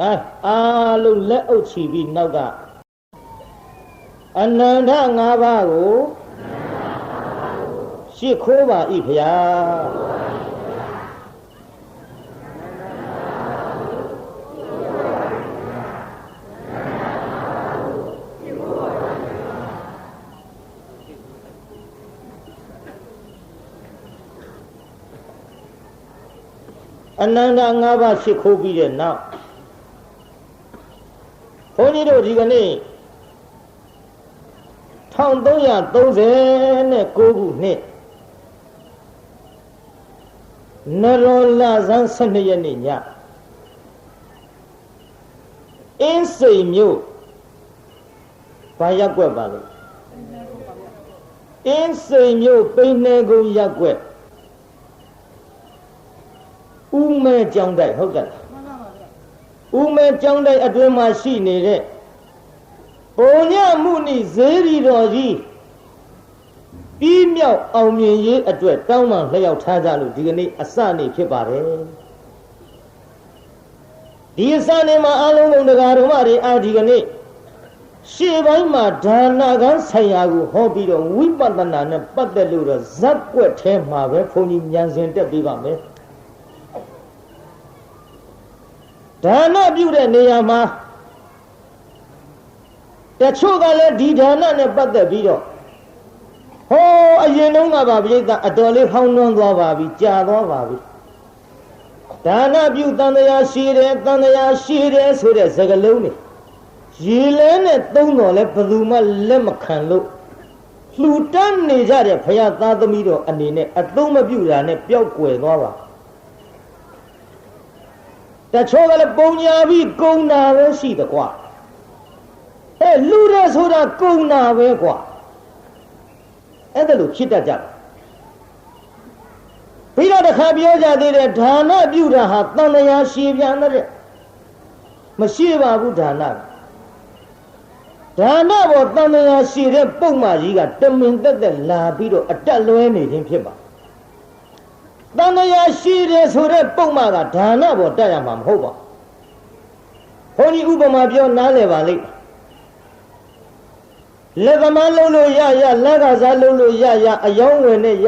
အားလုံးလက်အုပ်ချီပြီးနောက်ကအနန္တ၅ပါးကိုရှစ်ခိုးပါ၏ဖျားအနန္တ၅ပါးရှစ်ခိုးပြီးတဲ့နောက်ဘုန်းကြီးတို့ဒီကနေ့1339ခုနှစ်နရောလဆန်း12ရက်နေ့ညအင်းစိန်မြို့ဘာရက်ကွက်ပါလို့အင်းစိန်မြို့ပိန်းနေကုန်းရက်ကွက်ဦးမဲကျောင်းတိုက်ဟုတ်ကဲ့ဦးမဲကျောင်းတိုက်အတွင်းမှာရှိနေတဲ့ပုံညမှုနိဇေရီတော်ကြီးပြီးမြောက်အောင်မြင်ရေးအတွက်တောင်းပန်လျှောက်ထားကြလို့ဒီကနေ့အစနေ့ဖြစ်ပါတယ်ဒီအစနေ့မှာအလုံးစုံတရားဓမ္မတွေအားဒီကနေ့ရှေ့ပိုင်းမှာဒါနကံဆိုင်ရာကိုဟောပြီးတော့ဝိပဿနာနဲ့ပတ်သက်လို့တော့ဇက်ကွက်ထဲမှာပဲဘုန်းကြီးဉာဏ်စဉ်တက်ပြီးပါမယ်ဒါနပြုတဲ့နေရာမှာတချို့ကလည်းဒီဒါနနဲ့ပတ်သက်ပြီးတော့ဟောအရင်တုန်းကပါပြိဿအတော်လေးဟောင်းနှွမ်းသွားပါပြီကြာသွားပါပြီဒါနပြုတန်တရားရှိတယ်တန်တရားရှိတယ်ဆိုတဲ့စကားလုံးတွေရေလဲနဲ့သုံးတော်လဲဘယ်သူမှလက်မခံလို့လှူတန်းနေကြတဲ့ဘုရားသားသမီးတော်အနေနဲ့အသုံးမပြုတာနဲ့ပျောက်ကွယ်သွားပါတချို့ကလည်းပုံညာပြီးကုံနာပဲရှိတယ်ကွာလူရဲဆိုတာကုံနာပဲကွာအဲ့ဒါလို့ဖြစ်တတ်ကြတယ်ပြီးတော့တစ်ခါပြောကြသေးတယ်ဒါနပြုတာဟာတန်တရားရှည်ပြန်တဲ့မရှိပါဘူးဒါနပေါ်တန်တရားရှည်တဲ့ပုံမှန်ကြီးကတမင်တက်တက်လာပြီးတော့အတက်လွဲနေခြင်းဖြစ်ပါတန်တရားရှည်တယ်ဆိုတဲ့ပုံမှန်ကဒါနပေါ်တက်ရမှာမဟုတ်ပါဘုန်းကြီးဥပမာပြောနားလည်ပါလိမ့်လက်သမားလုံးလို့ရလက်ကစားလုံးလို့ရအယောင်းဝင်နဲ့ရ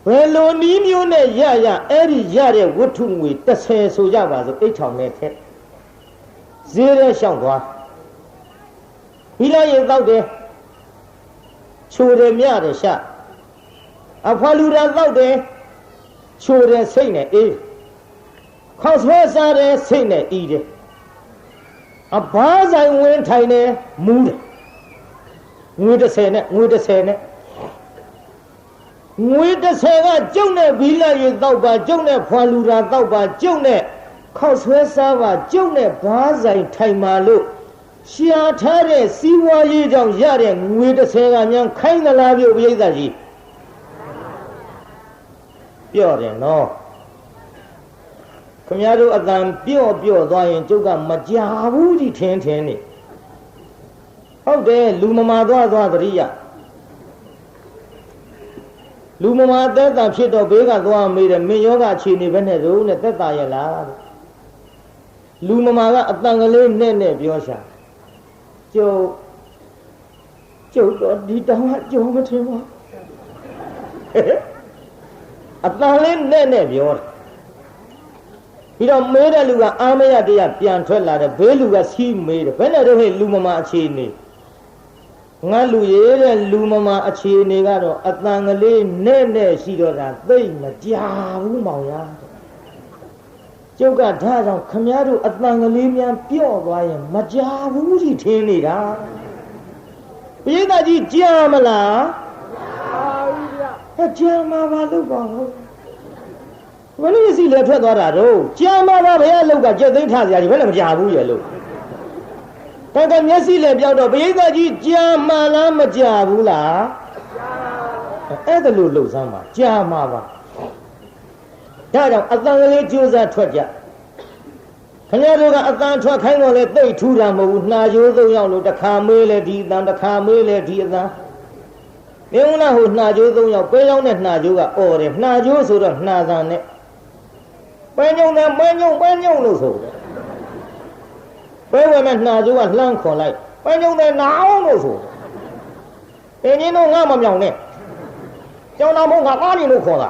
ဘယ်လိုနည်းမျိုးနဲ့ရအဲ့ဒီရတဲ့ဝတ္ထုငွေ30ဆိုကြပါစို့အိတ်ထောင်နဲ့ထက်ဈေးရဲရှောင်းသွားဘီလာရေတောက်တယ်ချိုတယ်မြတယ်ရှအဖွာလူရာတောက်တယ်ချိုတယ်စိတ်နဲ့အေးခေါက်ဆွဲစားတယ်စိတ်နဲ့ဤတယ်အဘားဆိုင်ဝင်ထိုင်တယ်မူးတယ်ငွေ30နဲ့ငွေ30ကကျုပ်နဲ့ဘီလာရေတောက်ပါကျုပ်နဲ့ဖွာလူရာတောက်ပါကျုပ်နဲ့ခေါက်ဆွဲစားပါကျုပ်နဲ့ဘားဆိုင်ထိုင်ပါလို့ရှာထားတဲ့စီးပွားရေးကြောင့်ရတဲ့ငွေ30ကညာခိုင်းသလားပြုတ်ပြိဿကြီးပြောတယ်နော်ခင်ဗျားတို့အတန်ပြော့သွားရင်ကျုပ်ကမကြဘူးကြီးထင်းနေဟုတ်တယ်လူမမာသွားသတိရလူမမာသက်သာဖြစ်တော့ဘေးကသွားမေးတယ်မင်းယောဂအခြေအနေပဲနဲ့တို့နဲ့သက်သာရလားလူမမာကအတန်ကလေးနဲ့ပြောရှာကျုပ်တော့ဒီတောင်ကကြုံမထင်ပါအတန်လေးနဲ့ပြောတယ်ပြီးတော့မေးတဲ့လူကအာမရတရားပြန်ထွက်လာတယ်ဘေးလူကစီးမေးတယ်ဘယ်နဲ့တော့ဟဲ့လူမမာအခြေအနေငါလူရဲတဲ့လူမမာအခြေအနေကတော့အတန်ကလေးနဲ့ရှိတော့တာသိမကြဘူးမောင်ရကျုပ်ကဒါကြောင့်ခမည်းတော်အတန်ကလေးများပြော့သွားရင်မကြဘူးကြီးထင်းနေတာပိဋကကြီးကြာမလားကြာမှာပါလို့ပါဟုတ်ဘယ်လိုစီလဲထွက်သွားတာတော့ကြာမှာပါဘယ်အလောက်ကကြက်သိမ်းထားစရာကြီးဘယ်လည်းမကြဘူးရဲ့လို့တကယ်မျက်စိလည်းပြောက်တော့ပိဋကကြီးကြာမှာလားမကြဘူးလားအဲ့ဒါလို့လှုပ်စမ်းပါကြာမှာပါဒါကြောင့်အတန်ကလေးကြိုးစားထွက်ကြခင်ဗျားတို့ကအတန်ထွက်ခိုင်းတော့လေသိပ်ထူတာမဟုတ်ဘူးနှာကြိုးသုံးယောက်လို့တစ်ခါမေးလေဒီအတန်တစ်ခါမေးလေဒီအတန်မင်းဦးလားဟိုနှာကြိုးသုံးယောက်ပဲရောက်တဲ့နှာကြိုးကအော်တယ်နှာကြိုးဆိုတော့နှာသံနဲ့ပဲညုံနဲ့ပဲညုံလို့ဆိုတယ် ပဲဝဲမဲ့နှာကျိုးကလှမ်းခေါ်လိုက်ပဲညုံတဲ့နာအောင်လို့ဆိုတင်းင်းတို့ငါမမြောင်နဲ့ကျောင်းတော်မုံကကားနေလို့ခေါ်တာ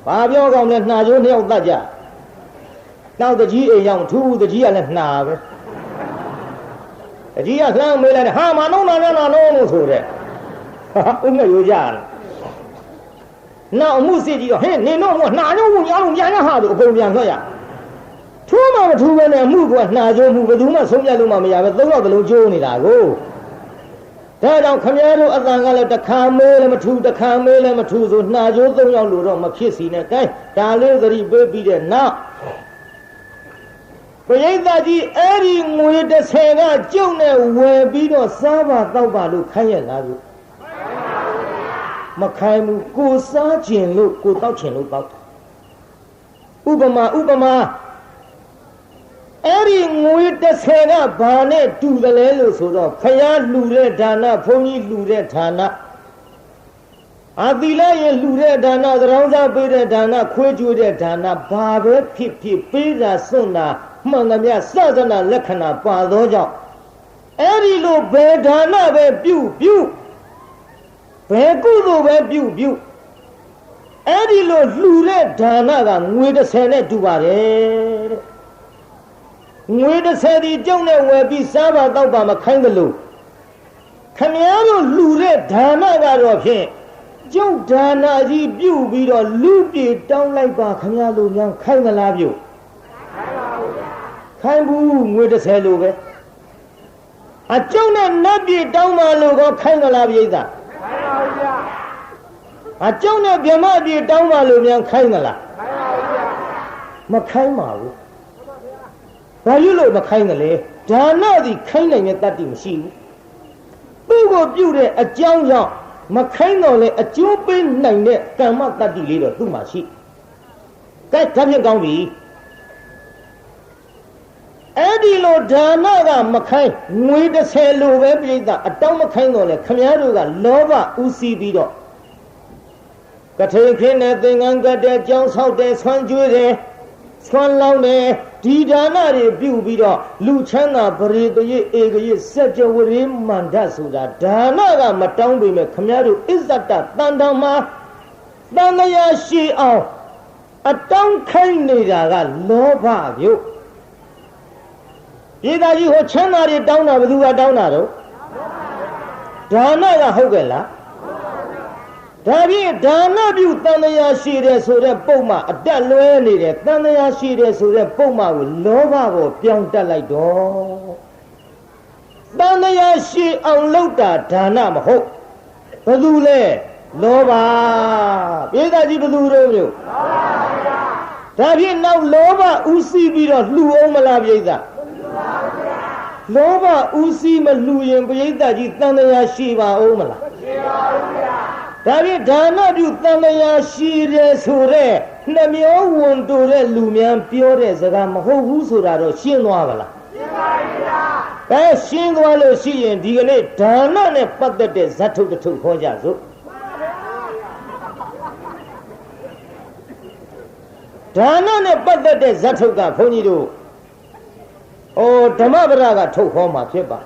ဘာပြောကောင်းလဲနှာကျိုးနှစ်ယောက်တတ်ကြနောက်တကြီးအိမ်ရောက်ထူးတကြီးကလည်းနှာပဲတကြီးကလှမ်းမေးလိုက်ဟာမနှုံးတာနဲ့နှာနှုံးလို့ဆိုတဲ့ဥမဲ့ရိုးကြတယ်နောက်အမှုစစ်ကြီးတော့ဟဲ့နင်တို့ကနှာကျိုးဝင်အောင်ပြန်ရဟာလို့အကုန်ပြန်ထွက်ရထူးမှမထူးပဲနဲ့အမှုကနှာကျိုးမှုဘယ်သူမှဆုံးဖြတ်လို့မှမရပဲသုံးယောက်တလုံးကျိုးနေတာကိုဒါကြောင့်ခမည်းတော်အတန်ကလည်းတစ်ခါမေးလည်းမထူးတစ်ခါမေးလည်းမထူးဆိုနှာကျိုးသုံးယောက်လို့တော့မဖြစ်စီနဲ့ကဲဒါလေးသတိပေးပြီးတဲ့နောက်ပရိသတ်ကြီးအဲ့ဒီငွေ30ကကျုပ်နဲ့ဝယ်ပြီးတော့စားပါတောက်ပါလို့ခိုင်းရလားလို့မခိုင်းဘူးကိုစားခြင်းလို့ကိုတောက်ခြင်းလို့တောက်ဥပမာအဲ့ဒီငွေ30ကဘာနဲ့တူတယ်လဲလို့ဆိုတော့ဖယားလှူတဲ့ဒါနဘုန်းကြီးလှူတဲ့ဌာနအာသီလရင်လှူတဲ့ဒါနသရောင်းစားပေးတဲ့ဒါနခွေးကြွေးတဲ့ဒါနဘာပဲဖြစ်ဖြစ်ပေးတာစွန့်တာမှန်သမျှစသနာလက္ခဏာပါသောကြောင့်အဲ့ဒီလိုဘယ်ဒါနပဲပြုဘယ်ကုသိုလ်ပဲပြုအဲ့ဒီလိုလှူတဲ့ဒါနကငွေ30နဲ့တူပါတယ်တဲ့ငွေ30ဒီကျုံနဲ့ဝယ်ပြီးစားပါတောက်ပါမခိုင်းသလိုခမည်းတော်လှူတဲ့ဒါနကတော့ဖြင့်ကျုပ်ဒါနကြီးပြုပြီးတော့လူပြေတောင်းလိုက်ပါခမည်းတော်များခိုင်းသလားပြုခိုင်းဘူးငွေ30လိုပဲအကျုံနဲ့နတ်ပြေတောင်းပါလို့ကောခိုင်းသလားပြိဿခိုင်းပါဘူးဗျာအကျုံနဲ့ဗြဟ္မပြေတောင်းပါလို့များခိုင်းသလားခိုင်းပါဘူးဗျာမခိုင်းပါဘူးဘာလို့မခိုင်းတယ်လဲဒါနသည်ခိုင်းနိုင်တဲ့တတ္တိမရှိဘူးသူ့ကိုပြုတဲ့အကြောင်းကြောင့်မခိုင်းတော့လေအကျိုးပေးနိုင်တဲ့ကမ္မတတ္တိလေးတော့သူ့မှာရှိကဲဒါဖြင့်ကောင်းပြီအဲ့ဒီလိုဒါနကမခိုင်းငွေ30လိုပဲပြိဿအတောင်းမခိုင်းတော့လေခမည်းတော်ကလောဘဥစည်းပြီးတော့ကထေခင်းနဲ့သင်္ကန်းကတဲ့ကြောင်းဆောက်တဲ့ဆွမ်းကျွေးတဲ့ဆွမ်းလောင်းတဲ့ဒီဒါနတွေပြုပြီးတော့လူချမ်းသာပရိသေဧကရေစัจ java ရေမန္တဆိုတာဒါနကမတောင်းပေမဲ့ခမည်းတော်အစ္ဆတတန်တမှာတန်လျာရှိအောင်အတောင်းခိုင်းနေတာကလောဘမျိုးပြည်သားကြီးဟိုချမ်းသာတွေတောင်းတာဘယ်သူကတောင်းတာတော့ဒါနကဟုတ်ကဲ့လားဒါဖြင့်ဒါနပြုတန်လျာရှိတယ်ဆိုတဲ့ပုံမှာအတက်လွဲနေတယ်တန်လျာရှိတယ်ဆိုတဲ့ပုံမှာကိုလောဘကိုပြောင်းတက်လိုက်တော့တန်လျာရှိအောင်လုပ်တာဒါနမဟုတ်ဘယ်သူလဲလောဘပြည်သားကြီးဘယ်သူတို့မျိုးဒါဖြင့်နောက်လောဘဥစည်းပြီးတော့လှူအောင်မလားပြည်သားလောဘဥစည်းမလှူရင်ပြည်သားကြီးတန်လျာရှိပါအောင်မလားရှိပါဘူးဗျာဒါဖြင့်ဒါနပြုတန်လျာရှိတယ်ဆိုတဲ့နှမျိုးဝန်တူတဲ့လူများပြောတဲ့စကားမဟုတ်ဘူးဆိုတာတော့ရှင်းသွားပါလားရှင်းပါပြီဗျာပဲရှင်းသွားလို့ရှိရင်ဒီကနေ့ဒါနနဲ့ပတ်သက်တဲ့ဇတ်ထုတ်တစ်ထုခေါ်ကြစို့ဒါနနဲ့ပတ်သက်တဲ့ဇတ်ထုတ်ကဘုန်းကြီးတို့ဓမ္မပဒကထုတ်ခေါ်မှာဖြစ်ပါ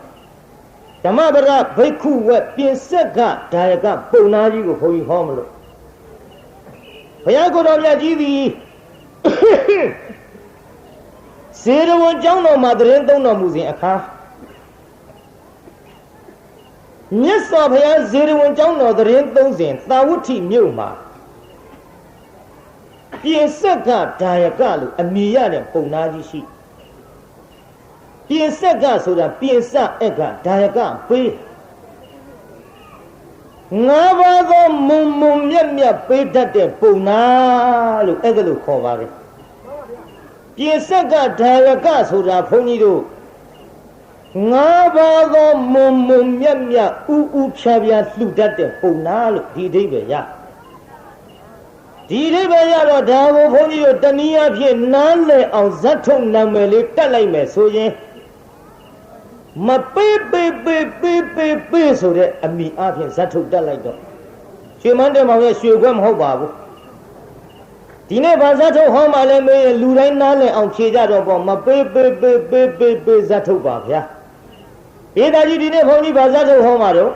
ဓမ္မပဒဘိက္ခုဝက်ပြင်ဆက်ကဒါယကပုံနာကြီးကိုဘုန်းကြီးဟောမလို့ဘုရားကိုယ်တော်မြတ်ကြီးသည်ဇေရဝံကျောင်းတော်မှာတရင်သုံးတော်မူစဉ်အခါမြတ်စွာဘုရားဇေရဝံကျောင်းတော်တရင်သုံးစဉ်သာဝတိမြို့မှာပြင်ဆက်ကဒါယကလို့အမည်ရတဲ့ပုံနာကြီးရှိပြင်ဆက်ကဆိုတာပြင်စအက်ကဒါယကပေးငါးပါးသောမုံမုံမြတ်မြတ်ပေးတတ်တဲ့ပုံနာလို့အဲ့ဒါလို့ခေါ်ပါပဲပြင်ဆက်ကဒါယကဆိုတာဘုန်းကြီးတို့ငါးပါးသောမုံမုံမြတ်မြတ်ဥဖြာဖြာလှူတတ်တဲ့ပုံနာလို့ဒီအဓိပ္ပာယ်ရဒီအဓိပ္ပာယ်ရတော့ဒါကိုဘုန်းကြီးတို့တနည်းအားဖြင့်နားလည်အောင်ဇတ်ထုံနာမည်လေးတက်လိုက်မယ်ဆိုရင်မပေးဆိုတဲ့အမိအားဖြင့်ဇတ်ထုတ်တက်လိုက်တော့ရွှေမန်းတဲ့မောင်ရဲ့ရွှေခွက်မဟုတ်ပါဘူး ဒီနေ့ဘာဇတ်ထုတ်ဟောမှလည်းမေးရင်လူတိုင်းနားလည်အောင်ဖြေကြတော့ပေါ့မပေးဇတ်ထုတ်ပါဗျာဒေတာကြီးဒီနေ့ဘုန်းကြီးဘာဇတ်ထုတ်ဟောမှာတော့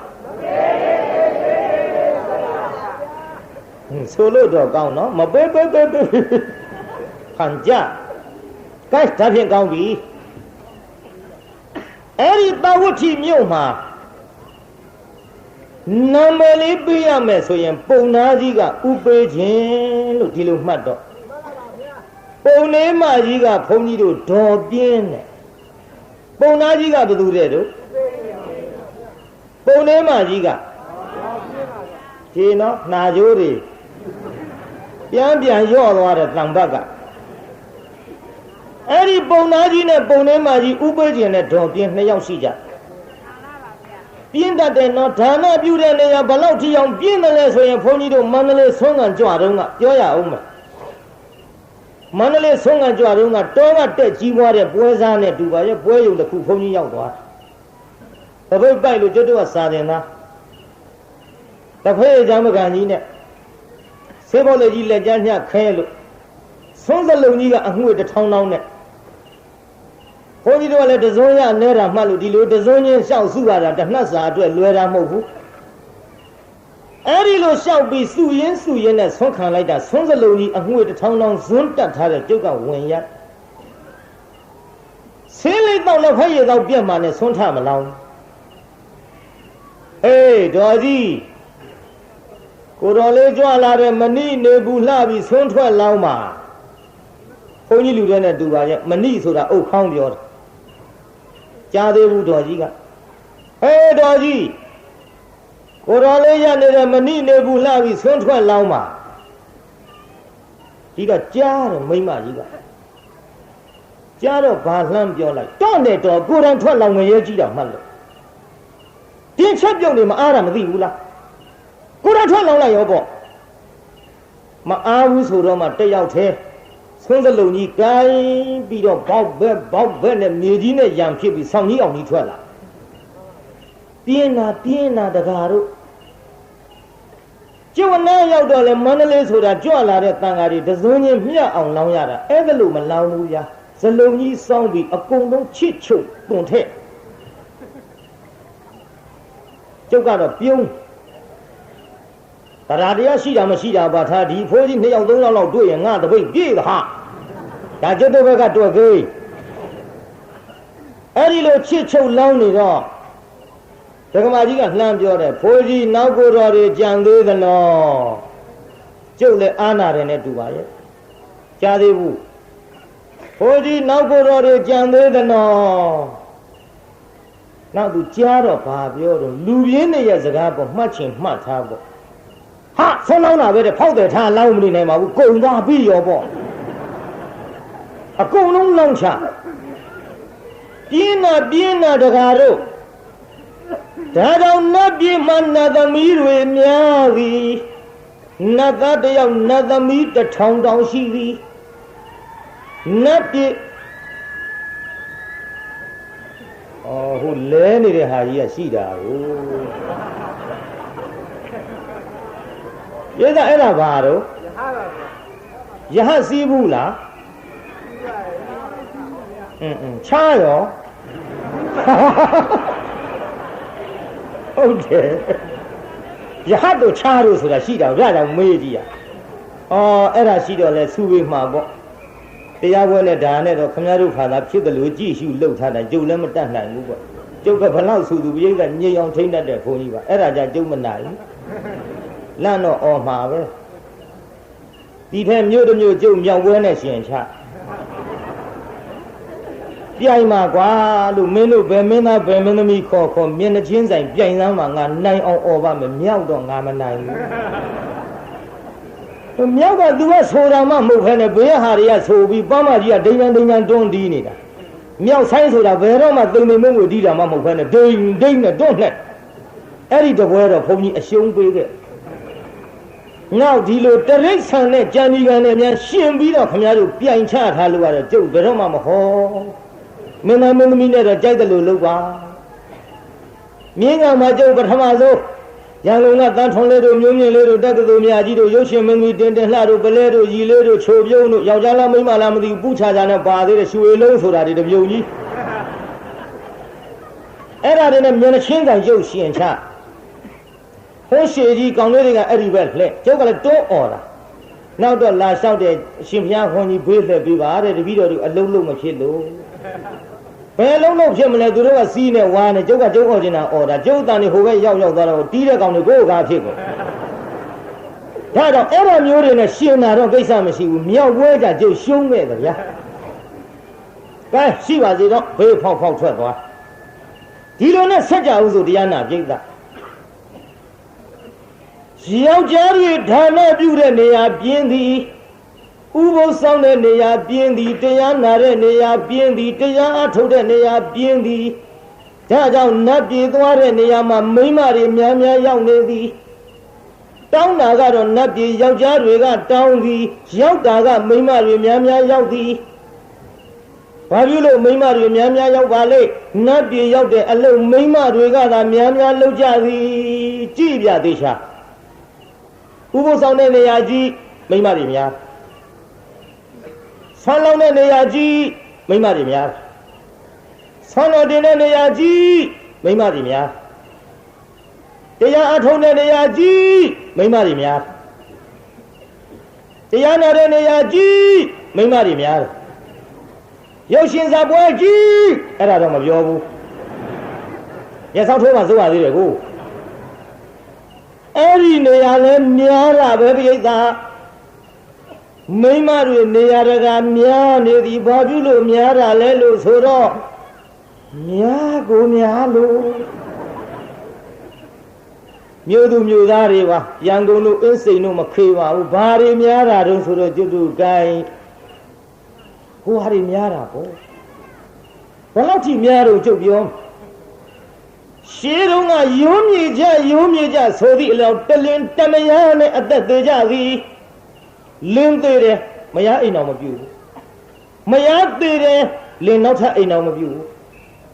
ဆိုလို့တော့ကောင်းနော်မပေးခံကြကဲဒါဖြင့်ကောင်းပြီအဲ့ဒီတဝဋ္ဌိမြို့မှာနာမည်လေးပေးရမယ်ဆိုရင်ပုံနာကြီးကဥပေးခြင်းလို့ဒီလိုမှတ်တော့ပုံလေးမကြီးကဘုန်းကြီးတို့ဒေါ်ပြင်းတယ်ပုံနာကြီးကဘယ်သူတဲ့တို့ပုံလေးမကြီးကဒီနော်နှာကြိုးတွေပြန်ရော့သွားတဲ့တံဘက်ကအဲ့ဒီပုံနာကြီးနဲ့ပုံလေးမကြီးဥပေးခြင်းနဲ့ဒေါ်ပြင်းနှစ်ယောက်ရှိကြပြင်းတတ်တယ်နော်ဒါနပြုတဲ့နေရာဘယ်လောက်ထိအောင်ပြင်းတယ်လဲဆိုရင်ဘုန်းကြီးတို့မန္တလေးဆုံးကကြွတုန်းကပြောရအောင်မယ်မန္တလေးဆုံးကကြွတုန်းကတောကတက်ကြီးပွားတဲ့ပွဲစားနဲ့တူပါရဲ့ပွဲရုံတစ်ခုဘုန်းကြီးရောက်သွားတပိတ်ပိုက်လို့ကျွတ်တော့စာတင်သားတဖေးကြမ်းမကန်ကြီးနဲ့ဆေးဘောလေးကြီးလက်ကြားညခဲလို့ဆုံးစလုံးကြီးကအငွေတစ်ထောင်နဲ့ဘုန်းကြီးတို့ကလည်းတစုံရနဲတာမှတ်လို့ဒီလိုတစုံချင်းရှောက်စုရတာတနှက်စာအတွက်လွယ်တာမဟုတ်ဘူးအဲ့ဒီလိုရှောက်ပြီးစုရင်းနဲ့ဆွန့်ခံလိုက်တာဆုံးစလုံးကြီးအငွေတစ်ထောင်ဇွန်းတက်ထားတဲ့ကျုပ်ကဝင်ရဆေးလေးတော့လည်းဖက်ရည်တော့ပြက်မှနဲ့ဆွန့်ထမလောင်းအေးတော်ကြီးကိုတော်လေးကြွလာတဲ့မဏိနေဘူးလှပြီးဆွန့်ထွက်လောင်းပါဘုန်းကြီးလူတွေနဲ့တူပါရဲ့မဏိဆိုတာအုတ်ခေါင်းပြောတာကြားသေးဘူးတော်ကြီးကဟေးတော်ကြီးကိုတော်လေးရနေတဲ့မဏိနေဘူးလှပြီးဆွန့်ထွက်လောင်းပါဒီကကြားတယ်မိမကြီးကကြားတော့ဘာလှမ်းပြောလိုက်တော့နဲ့တော်ကိုယ်တိုင်ထွက်လောင်းငရဲကြီးတာမှတ်လို့ဒီချက်ပြုံးနေမအားတာမသိဘူးလားကိုယ်တိုင်ထွက်လောင်းလိုက်ရောပေါ့မအားဘူးဆိုတော့မှတက်ရောက်သေးဆုံးစလုံးကြီးကိုင်းပြီးတော့ဘောက်ဘက်နဲ့မြေကြီးနဲ့ရံဖြစ်ပြီးဆောင်းကြီးအောင်ကြီးထွက်လာပြင်းနာတကားတို့ကျဝနာရောက်တော့လေမန္တလေးဆိုတာကြွလာတဲ့တန်ဃာတွေတစုံချင်းမြတ်အောင်လောင်းရတာအဲ့ဒါလို့မလောင်းဘူးဗျာစလုံးကြီးစောင်းပြီးအကုန်လုံးချစ်ချုပ်တွန်ထက်ကျုပ်ကတော့ပြုံးတရားတရားရှိတာမရှိတာပါထားဒီဖိုးကြီး2ယောက်3ယောက်လောက်တွေ့ရင်ငါတပိတ်ပြေးတာဟာဒါကျွတ်တဲ့ဘက်ကတွေ့ကေးအဲ့ဒီလိုချစ်ချုပ်လောင်းနေတော့ဒကမာကြီးကလှမ်းပြောတယ်ဖိုးကြီးနောက်ကိုယ်တော်တွေကြံသေးသလားကျုပ်လည်းအာနာတယ်နဲ့တူပါရဲ့ကြားသေးဘူးဖိုးကြီးနောက်ကိုယ်တော်တွေကြံသေးသလားနောက်သူကြားတော့ဘာပြောတော့လူရင်းတွေရဲ့စကားပေါ်မှတ်ချင်မှတ်ထားပေါ့ဟာဆုံးလောင်းတာပဲတဲ့ဖောက်တယ်ထားလောင်းမနေနိုင်ပါဘူးကုန်သွားပြီရောပေါ့အကုန်လုံးလောင်းချပြင်းနာတကားတို့ဒါကြောင့်နတ်ပြည်မှာနတ်သမီးတွေများသည်နတ်သားတယောက်နတ်သမီး1000တောင်ရှိသည်နတ်ပြည်ဟိုလဲနေတဲ့ဟာကြီးကရှိတာကိုရဲအဲ့ဒါဘာတော့ယဟစီးဘူးလားချားရောဟုတ်တယ်ယဟတို့ချားတို့ဆိုတာရှိတာဒါကြောင့်မေးကြည့်ရအဲ့ဒါရှိတော့လဲစူဝေးမှာပေါ့တရားပွဲနဲ့ဒါနဲ့တော့ခမရတို့ခါသာဖြစ်တယ်လို့ကြည့်ရှုလှုပ်ထားတာကျုပ်လည်းမတတ်နိုင်ဘူးပေါ့ကျုပ်ကဘလောက်ဆူသူပြိဿညင်အောင်ထိမ့်တတ်တဲ့ဘုန်းကြီးပါအဲ့ဒါကြကျုပ်မနိုင်ဘူးလန့်တော့အော်မှာပဲဒီထက်မြို့တစ်မြို့ကျုပ်မြောက်ပွဲနဲ့ရှင်ချပြိုင်မှာကွာလို့မင်းတို့ဘယ်မင်းသားဘယ်မင်းသမီးခေါ်မျက်နှာချင်းဆိုင်ပြိုင်စမ်းမှာငါနိုင်အောင်អော်ပါမယ်မြောက်တော့ငါမနိုင်ဘူးမြောက်ကသူကဆိုတာမှမဟုတ်ခဲနဲ့ဘေးဟာတွေကဆိုပြီးပန်းမကြီးကဒိန်ညာတွန်းတီးနေတာမြောက်ဆိုင်ဆိုတာဘယ်တော့မှတုံနေမုံကိုတီးတာမှမဟုတ်ခဲနဲ့ဒိန်နဲ့တွန်းနဲ့အဲ့ဒီတပွဲတော့ဘုန်းကြီးအရှုံးပေးခဲ့နောက်ဒီလိုတရိတ်ဆန်နဲ့ကြံဒီကန်နဲ့များရှင်ပြီးတော့ခင်ဗျားတို့ပြိုင်ချထားလို့ရတော့ကျုပ်ဘယ်တော့မှမဟောမင်းသားမင်းသမီးနဲ့တော့ကြိုက်တယ်လို့လုပ်ပါမြင်းကမှကျုပ်ပထမဆုံး ရန်ကုန်ကတန်းထွန်လေးတို့မျိုးမြင့်လေးတို့တက္ကသိုလ်များကြီးတို့ရုပ်ရှင်မင်းကြီးတင်တင်လှတို့ပလဲတို့ရီလေးတို့ချိုပြုံးတို့ယောက်ျားလားမိန်းမလားမသိဘူးပူချာချာနဲ့ပါသေးတယ်ရွှေလုံးဆိုတာဒီတပြုံကြီးအဲ့ဒါတွေနဲ့မျက်နှာချင်းကန်ရုပ်ရှင်ချဟိုးရှည်ကြီးကောင်လေးတွေကအဲ့ဒီပဲလှဲ့ကျုပ်ကလည်းတွန်းអော်တာနောက်တော့လာလျှောက်တဲ့အရှင်ဘုရားခွန်ကြီးဘေးလှည့်ပေးပါတဲ့တပည့်တော်တို့အလုံးလုံးမဖြစ်လို့ဘယ်လုံးလုံးဖြစ်မလဲသူတို့ကစီးနဲ့ဝါနဲ့ကျုပ်ကကျုပ်អော်နေတာអော်တာကျုပ်တန်နေဟိုဘက်ရောက်သွားတော့တီးတဲ့ကောင်တွေကိုယ်ကားဖြစ်ကုန်ဒါတော့အဲ့လိုမျိုးတွေနဲ့ရှင်နာတော့ကိစ္စမရှိဘူးမြောက်ပွဲကြကျုပ်ရှုံးခဲ့တယ်ဗျာကဲရှိပါစေတော့ဘေးဖောက်ထွက်သွားဒီလိုနဲ့ဆက်ကြအောင်ဆိုတရားနာပြိဿယောက်ျားတွေဌာနပြုတဲ့နေရာပြင်းသည်ဥပုသ်ဆောင်တဲ့နေရာပြင်းသည်တရားနာတဲ့နေရာပြင်းသည်တရားအထုတ်တဲ့နေရာပြင်းသည်ဒါကြောင့်နတ်ပြည်သွားတဲ့နေရာမှာမိန်းမတွေများများရောက်နေသည်တောင်းတာကတော့နတ်ပြည်ယောက်ျားတွေကတောင်းသည်ရောက်တာကမိန်းမတွေများများရောက်သည်ဘာဖြစ်လို့မိန်းမတွေများများရောက်ပါလဲနတ်ပြည်ရောက်တဲ့အလုပ်မိန်းမတွေကသာများများလုပ်ကြသည်ကြည့်ပြသေးချာဥပုသ်ဆောင်တဲ့နေရာကြီးမိန်းမတွေများဆွမ်းလောင်းတဲ့နေရာကြီးမိန်းမတွေများဆွမ်းတော်တင်တဲ့နေရာကြီးမိန်းမတွေများတရားအထုံးတဲ့နေရာကြီးမိန်းမတွေများတရားနာတဲ့နေရာကြီးမိန်းမတွေများရုပ်ရှင်ဇာပွဲကြီးအဲ့ဒါတော့မပြောဘူးရဆောက်ထိုးမှစိုးရသေးတယ်ကိုအဲ့ဒီနေရာလဲများတာပဲပြိဿမိန်းမတွေနေရာတကာများနေသည်ဘာဖြစ်လို့များတာလဲလို့ဆိုတော့များကိုများလို့မြို့သူမြို့သားတွေပါရန်ကုန်တို့အင်းစိန်တို့မခေပါဘူးဘာတွေများတာတုံးဆိုတော့ကျွတ်တူကိုင်းဟိုဟာတွေများတာပေါ့ဘယ်လောက်ထိများတော့ကျုပ်ပြောရှေးတုန်းကရုံးမြေကြဆိုသည့်အလောက်တလင်းတမယားနဲ့အသက်သေးကြသည်လင်းသေးတယ်မယားအိမ်တော်မပြူဘူးမယားသေးတယ်လင်းနောက်ထပ်အိမ်တော်မပြူဘူး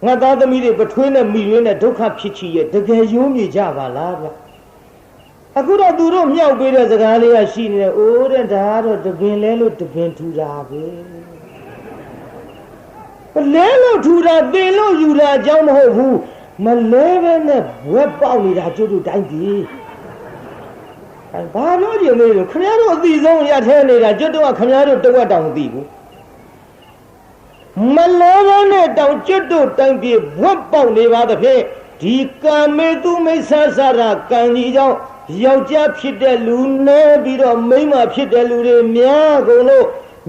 ငါသားသမီးတွေပထွေးနဲ့မိရွေးနဲ့ဒုက္ခဖြစ်ချီရဲ့တကယ်ရုံးမြေကြပါလားဗျအခုတော့သူတို့မြောက်ပေးတဲ့စကားလေးကရှိနေတယ်အိုးတဲ့ဒါကတော့တပင်လဲလို့တပင်ထူတာပဲလဲလို့ထူတာပင်လို့ယူတာအကြောင်းမဟုတ်ဘူးမလဲပဲနဲ့ဝက်ပေါက်နေတာကျွတ်တူတိုင်းပြီဘာလို့ဒီလိုလဲခင်ဗျားတို့အသိဆုံးရထဲနေတာကျွတ်တော့ခင်ဗျားတို့တဝက်တောင်မသိဘူးမလဲပဲနဲ့တောင်ကျွတ်တို့တိုင်းပြီဝက်ပေါက်နေပါသဖြင့်ဒီကာမေတုမိစ္ဆာစရာကံကြီးကြောင့်ယောက်ျားဖြစ်တဲ့လူနဲ့ပြီးတော့မိန်းမဖြစ်တဲ့လူတွေများကုန်လို့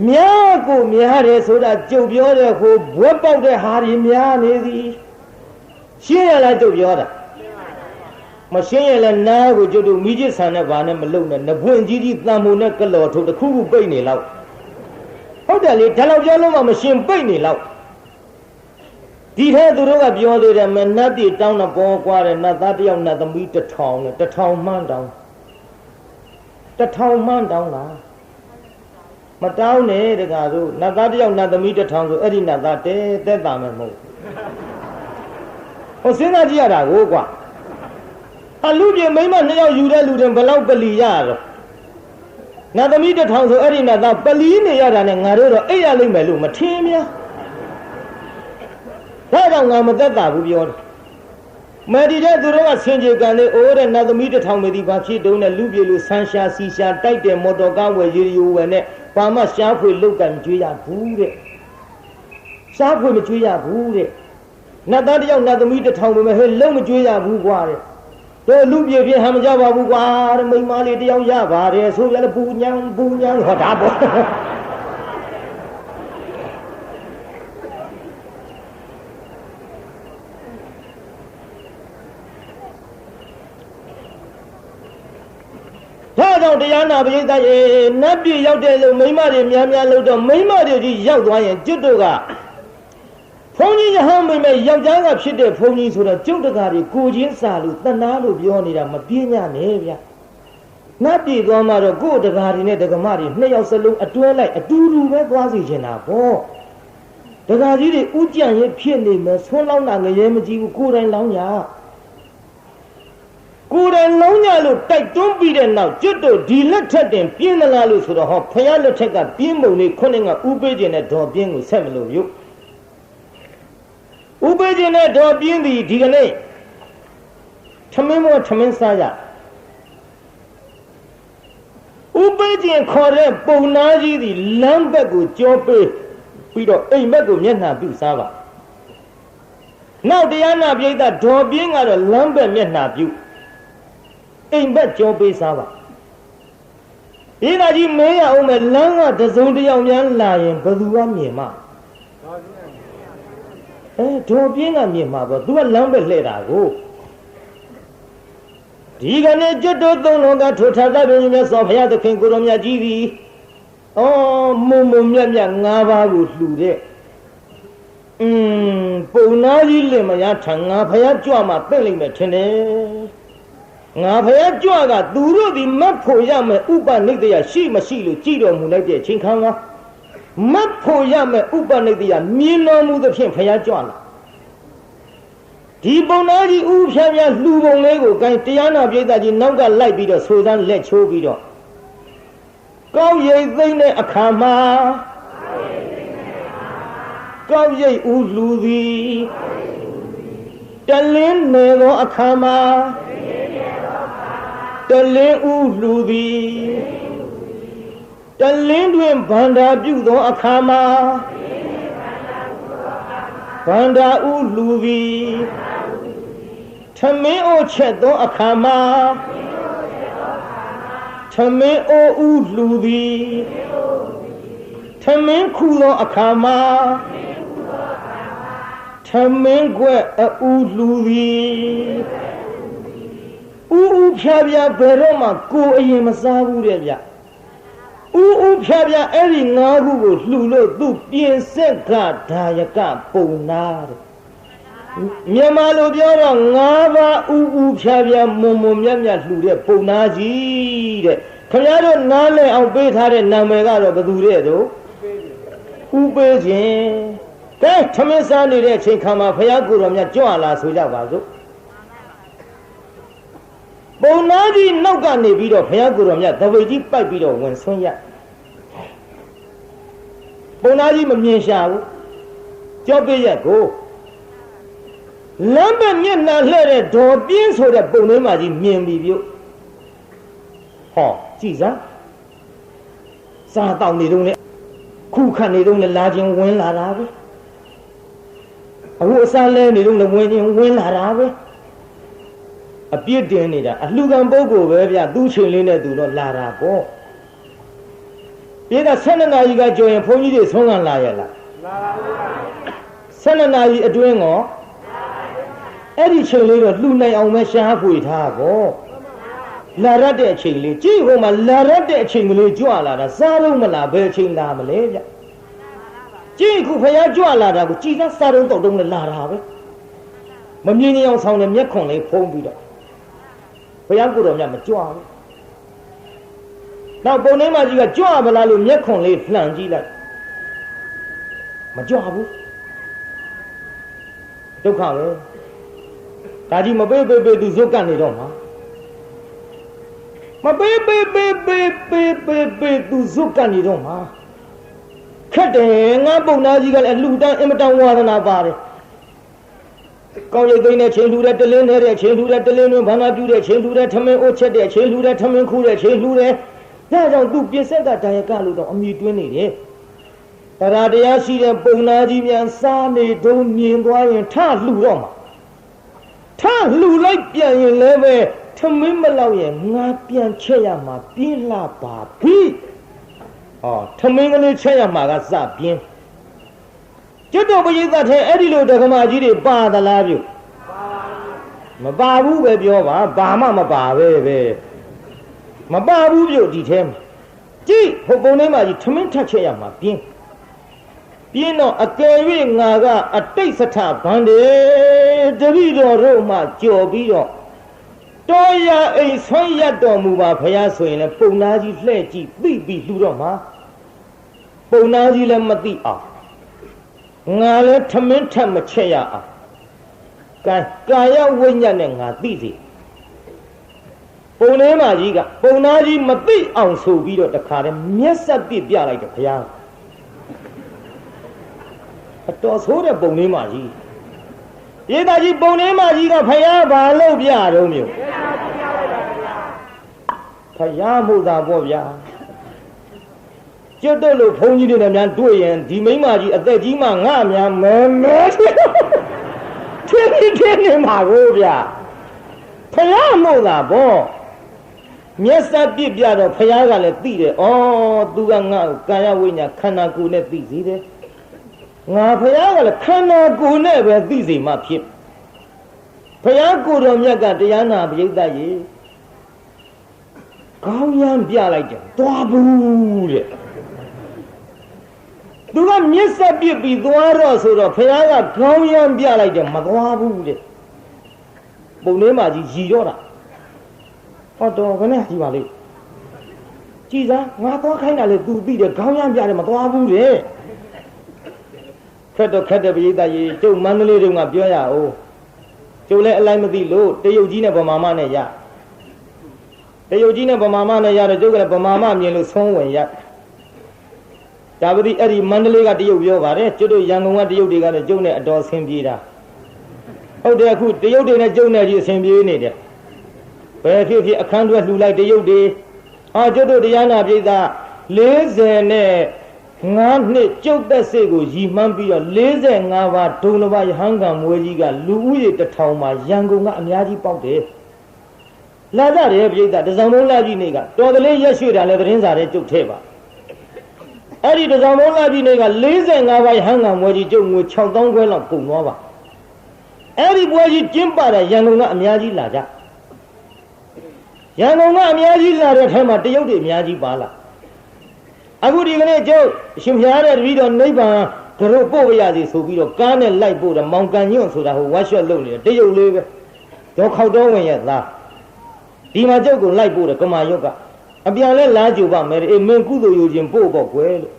များကိုများတယ်ဆိုတာကြုတ်ပြောတဲ့ဟိုဘွက်ပေါက်တဲ့ဟာတွေများနေသည်ရှင်းရလားကြုတ်ပြောတာမရှင်းရလဲနားကိုကြုတ်တို့မိချစ်ဆန်နဲ့ဘာနဲ့မလုံနဲ့နဖွင့်ကြီးကြီးတန်မိုးနဲ့ကလော်ထုတ်တစ်ခုခုပိတ်နေလောက်ဟုတ်တယ်လေဒါလောက်ပြောလို့မှမရှင်းပိတ်နေလောက်ဒီထဲသူတို့ကပြောသေးတယ်မနတ်ပြည်တောင်းတော့ပေါ်ကွာတယ်နတ်သားတယောက်နတ်သမီး1000နဲ့1000မှန်းတောင်း1000မှန်းတောင်းလားမတောင်းနဲ့တကားတို့နတ်သားတယောက်နတ်သမီး1000ဆိုအဲ့ဒီနတ်သားတဲတာမယ်မဟုတ်ဟိုစဉ်းစားကြည့်ရတာကိုကွာအလူပြေမိမ2ယောက်ယူတဲ့လူတွေဘလောက်ပလီရတော့နတ်သမီး1000ဆိုအဲ့ဒီနတ်သားပလီနေရတာနဲ့ငါတို့တော့အိပ်ရလိမ့်မယ်လို့မထင်များဒါကြောင့်ငါမသက်သာဘူးပြောတယ်မဒီတဲ့သူတို့ကဆင်ခြေကန်လေးအိုးတဲ့နတ်သမီး1000မေဒီဘာဖြစ်တုံးနဲ့လူပြေလူဆန်းရှာစီရှာတိုက်တဲ့မော်တော်ကားဝယ်ရေရီဝယ်နဲ့ဘာမှရှားဖွေလုတ်ကန်ကြွေးရဘူးတဲ့ရှားဖွေမကြွေးရဘူးတဲ့နတ်သားတယောက်နတ်သမီး1000ပဲဟဲ့လုံးမကြွေးရဘူးကွာတဲ့တို့လူပြေဖြစ်ဟမ်းမကြပါဘူးကွာတဲ့မိန်းမလေးတယောက်ရပါတယ်ဆိုပြလဲပူညံဟောတာပေါ့ဒါကြောင့်တရားနာပရိသတ်ရေနတ်ပြည်ရောက်တဲ့လို့မိန်းမတွေများများလို့တော့မိန်းမတွေကြီးရောက်သွားရင်ကျွတ်တို့ကဘုန်းကြီးရဟန်းမိမဲ့ယောက်ျားကဖြစ်တဲ့ဘုန်းကြီးဆိုတော့ကျုပ်တကာတွေကိုချင်းစာလို့တဏှာလို့ပြောနေတာမပြင်းညနဲ့ဗျနတ်ပြည်သွားမှတော့ကိုယ်တကာတွေနဲ့တက္ကမတွေ2ယောက်စလုံးအတွဲလိုက်အတူတူပဲသွားစီချင်တာပေါ့တကာကြီးတွေဥကြံရဖြစ်နေမယ်ဆွန်းလောင်းတာငရဲမကြည့်ဘူးကိုယ်တိုင်လောင်းရ ကိုယ်တိုင်လုံးညလို့တိုက်တွန်းပြီးတဲ့နောက်ကျွတ်တို့ဒီလက်ထက်တင်ပြင်းလာလို့ဆိုတော့ဟောဖယားလက်ထက်ကပြင်းမုံလေးခုနှစ်ကဥပေးခြင်းနဲ့ဒေါ်ပြင်းကိုဆက်မလို့ပြုဥပေးခြင်းနဲ့ဒေါ်ပြင်းသည်ဒီကနေ့ထမင်းမောထမင်းစားရဥပေးခြင်းခေါ်တဲ့ပုံနာကြီးသည်လမ်းဘက်ကိုကြောပေးပြီးတော့အိမ်ဘက်ကိုမျက်နှာပြုစားပါနောက်တရားနာပိဋကဒေါ်ပြင်းကတော့လမ်းဘက်မျက်နှာပြုအိမ်ဘက်ကြောပေးစားပါဒီကကြီးမင်းရအောင်မဲ့လမ်းကတစုံတယောက်များလာရင်ဘယ်သူကမြင်မှာဒေါ်ပြင်းကမြင်မှာပေါ့သူကလမ်းဘက်လှည့်တာကိုဒီကနေ့ကျွတ်တို့သုံးလုံးကထိုထာသဗျာမြတ်စွာဘုရားသခင်ကိုရောမြတ်ကြီးသည်မုံမြတ်မြတ်၅ပါးကိုလှူတဲ့ပုံနာကြီးလင်မယားထံငါဘုရားကြွမှာပြင့်လိမ့်မယ်ထင်တယ်ငါဘုရားကြွကသူတို့ဒီမတ်ဖို့ရမယ်ဥပနိဒေယရှိမရှိလို့ကြည်တော်မူလိုက်တဲ့အချိန်ခါမှာမတ်ဖို့ရမယ်ဥပနိဒေယမြင်တော်မူသဖြင့်ဘုရားကြွလာဒီပုံနာကြီးဥဖြားဖြားလှူပုံလေးကိုကိုင်းတရားနာပိဋကကြီးနောက်ကလိုက်ပြီးတော့ဆိုသန်းလက်ချိုးပြီးတော့ကောင်းရိပ်သိမ့်တဲ့အခါမှာကောင်းရိပ်ဥလူသည်တလင်းနေသောအခါမှာတလင်းဥလူသည်တလင်းတွင်ဗန္ဒာပြုသောအခါမှာဗန္ဒာဥလူသည်ထမင်းအိုချက်သောအခါမှာထမင်းအိုဥလူသည်ထမင်းခူသောအခါမှာထမင်းခွက်အဥလူသည်ဥဖြားဖြားဘယ်တော့မှကိုအရင်မစားဘူးတဲ့ဗျဥဖြားဖြားအဲ့ဒီ၅ခုကိုလှူလို့သူပြင်ဆက်ကဒါယကပုံနာတဲ့မြန်မာလိုပြောတော့၅ပါးဥဖြားဖြားမုံမြတ်မြတ်လှူတဲ့ပုံနာကြီးတဲ့ခင်ဗျားတို့နားလည်အောင်ပေးထားတဲ့နာမည်ကတော့ဘယ်သူတဲ့တို့ဥပေးခြင်းကဲထမင်းစားနေတဲ့အချိန်ခါမှာဘုရားကိုယ်တော်မြတ်ကြွလာဆိုကြပါစို့ပုံနာကြီးနောက်ကနေပြီးတော့ဘုရားကိုယ်တော်မြတ်သပိတ်ကြီးပိုက်ပြီးတော့ဝင်ဆွန်းရပုံနာကြီးမမြင်ရှာဘူးကြောက်ပြရက်ကိုလမ်းဘက်မျက်နှာလှဲ့တဲ့ဒေါ်ပြင်းဆိုတဲ့ပုံလေးမကြီးမြင်ပြီပြုဟောကြည်စားစားတောင်နေတုန်းနဲ့ခုခတ်နေတုန်းနဲ့လာခြင်းဝင်လာတာပဲအခုအစားလဲနေတုန်းနဲ့ဝင်ခြင်းဝင်လာတာပဲအပြစ်တင်နေတာအလှကံပုဂ္ဂိုလ်ပဲဗျသူ့ချိန်လေးနဲ့သူတော့လာတာပေါ့ပြေက12နာရီကကြော်ရင်ဘုန်းကြီးတွေဆုံးခံလာရလားလာပါဘူး12နာရီအတွင်းကောအဲ့ဒီချိန်လေးတော့လှူနိုင်အောင်ပဲရှားဖွေထားပေါ့လာရတဲ့အချိန်လေးကြည့်ဟိုမှာလာရတဲ့အချိန်ကလေးကြွလာတာစားတော့မလားဘယ်ချိန်လာမလဲဗျကြည့်ခုဖယားကြွလာတာကိုကြည်သားစားတော့တုံးနဲ့လာတာပဲမမြင်နေအောင်ဆောင်တဲ့မျက်ခွန်လေးဖုံးပြီးတော့ဘုရားကိုယ်တော်မြတ်မကြွဘူးနောက်ပုံထဲမှာကြီးကကြွမလားလို့မျက်ခွန်လေးလှန်ကြည့်လိုက်မကြွဘူးဒုက္ခပဲဒါကြီးမပေးသူဇုတ်ကနေတော့မှာမပေးသူဇုတ်ကနေတော့မှာခက်တယ်ငါပုံနာကြီးကလည်းလှူတန်းအင်မတန်ဝါဒနာပါတယ်ကောင်းရိပ်သိမ်းတဲ့ချိန်လှူတဲ့တလင်းတဲ့ချိန်လှူတဲ့တလင်းတွင်ဘာနာပြုတဲ့ချိန်လှူတဲ့ထမင်းအိုးချက်တဲ့ချိန်လှူတဲ့ထမင်းခူးတဲ့ချိန်လှူတဲ့ဒါကြောင့်သူပြစ္ဆက်ကဒါယကလို့တော့အမိတွင်းနေတယ်တရားတရားရှိတဲ့ပုံနာကြီးများစားနေတုံးမြင်သွားရင်ထလှူတော့မှာထလှူလိုက်ပြန်ရင်လည်းပဲထမင်းမလောက်ရင်ငါပြန်ချက်ရမှာပြင်းလာပါပြီထမင်းကလေးချက်ရမှာကစပြင်းကျွတ်တော်ပရိသတ်ထဲအဲ့ဒီလိုဒကမာကြီးတွေပါသလားပြုမပါဘူးပဲပြောပါဘာမှမပါပဲမပါဘူးပြုဒီထဲမှာကြည့်ဟိုပုံထဲမှာကြီးထမင်းထက်ချက်ရမှာပြင်းတော့အကယ်၍ငါကအတိတ်စထဗန္ဒေတပိတော်တို့မှကြော်ပြီးတော့တော်ရအိမ်ဆွမ်းရတော်မူပါဘုရားဆိုရင်လည်းပုံနာကြီးလှဲ့ကြည့်သိပြီးလှူတော့မှာပုံနာကြီးလည်းမသိအောင်ငါလည်းထမင်းထက်မချက်ရအောင်ကာယဝိညာဉ်နဲ့ငါသိစီ ပုံထဲမှာကြီးကပုံသားကြီးမသိအောင်ဆိုပြီးတော့တခါတည်းမျက်စက်ပြပြလိုက်တယ်ဘုရားအတော်ဆိုးတဲ့ပုံထဲမှာကြီးရေသားကြီးပုံထဲမှာကြီးကဘုရားဘာလို့ပြတော့မျိုးဘုရားမို့သာပေါ့ဗျာကျွတ်တော့လို့ဘုန်းကြီးတွေနဲ့များတွေ့ရင်ဒီမိန်းမကြီးအသက်ကြီးမှငါများမဲထင်းနေမှာကိုဗျာဘုရားမို့သာပေါ့မျက်စက်ပြပြတော့ဘုရားကလည်းသိတယ်ဩသူကငါ့ကိုကာယဝိညာဉ်ခန္ဓာကိုယ်နဲ့သိစေတယ်ငါဘုရားကလည်းခန္ဓာကိုယ်နဲ့ပဲသိစေမှဖြစ်ဘုရားကိုယ်တော်မြတ်ကတရားနာပရိသတ်ရေကောင်းရမ်းပြလိုက်တယ်သွားဘူးတဲ့သူကမျက်စက်ပြပြီးသွားတော့ဆိုတော့ဘုရားကကောင်းရမ်းပြလိုက်တယ်မသွားဘူးတဲ့ပုံထဲမှာကြီးရည်တော့တာဟောတော်ခနဲ့ကြည်ပါလေကြည်စားငါသွားခိုင်းတာလေသူသိတယ်ခေါင်းရမ်းပြတယ်မသွားဘူးတဲ့ခက်တော့ခက်တဲ့ပရိသတ်ကြီးကျုပ်မန္တလေးတုန်းကပြောရအောင်ကျုပ်လည်းအလိုက်မသိလို့တရုတ်ကြီးနဲ့ဗမာမနဲ့ရတရုတ်ကြီးနဲ့ဗမာမနဲ့ရတော့ကျုပ်ကလည်းဗမာမမြင်လို့ဆုံးဝင်ရဒါပတိအဲ့ဒီမန္တလေးကတရုတ်ပြောပါတယ်ကျုပ်တို့ရန်ကုန်ကတရုတ်တွေကလည်းကျုပ်နဲ့အတော်ဆင်ပြေတာဟုတ်တယ်အခုတရုတ်တွေနဲ့ကျုပ်နဲ့ကြီးအဆင်ပြေနေတယ်ဘယ်ဖြစ်ဖြစ်အခန်းတွဲလှူလိုက်တရုတ်တွေဟာကျုပ်တို့တရားနာပြည်သား40နဲ့5နှစ်ကျုပ်သက်စိတ်ကိုရည်မှန်းပြီးတော့45ပါးဒုံလဘရဟန်းကံမွေးကြီးကလူဦးရေ1000မှာရန်ကုန်ကအများကြီးပေါက်တယ်လာကြတယ်ပြည်သားတစောင်းလုံးလာကြီးနေကတော်ကလေးရက်ရွှေ့တာလည်းသတင်းစာထဲကျုပ်ထဲပါအဲ့ဒီတစောင်းလုံးလာကြီးနေက45ပါးရဟန်းကံမွေးကြီးကျုပ်ငွေ6000ခွဲလောက်ကုန်သွားပါအဲ့ဒီပွဲကြီးကျင်းပတဲ့ရန်ကုန်ကအများကြီးလာကြရန်ကုန်ကအများကြီးလာတဲ့ထဲမှာတရုတ်တွေအများကြီးပါလာအခုဒီကနေ့ကျုပ်ရှင်ဖျားတဲ့တပည့်တော်နိဗ္ဗာန်တို့ပို့ရစီဆိုပြီးတော့ကားနဲ့လိုက်ပို့တော့မောင်ကန်ညွန့်ဆိုတာဟိုဝါရှော့လုပ်နေတယ်တရုတ်လေးပဲတော့ခောက်တော်ဝင်ရဲ့သားဒီမှာကျုပ်ကိုလိုက်ပို့တယ်ကမာရွတ်ကအပြန်လဲလာကြပါမယ်အေးမင်းကုသိုလ်ယူခြင်းပို့ပေါ့ကွယ်လို့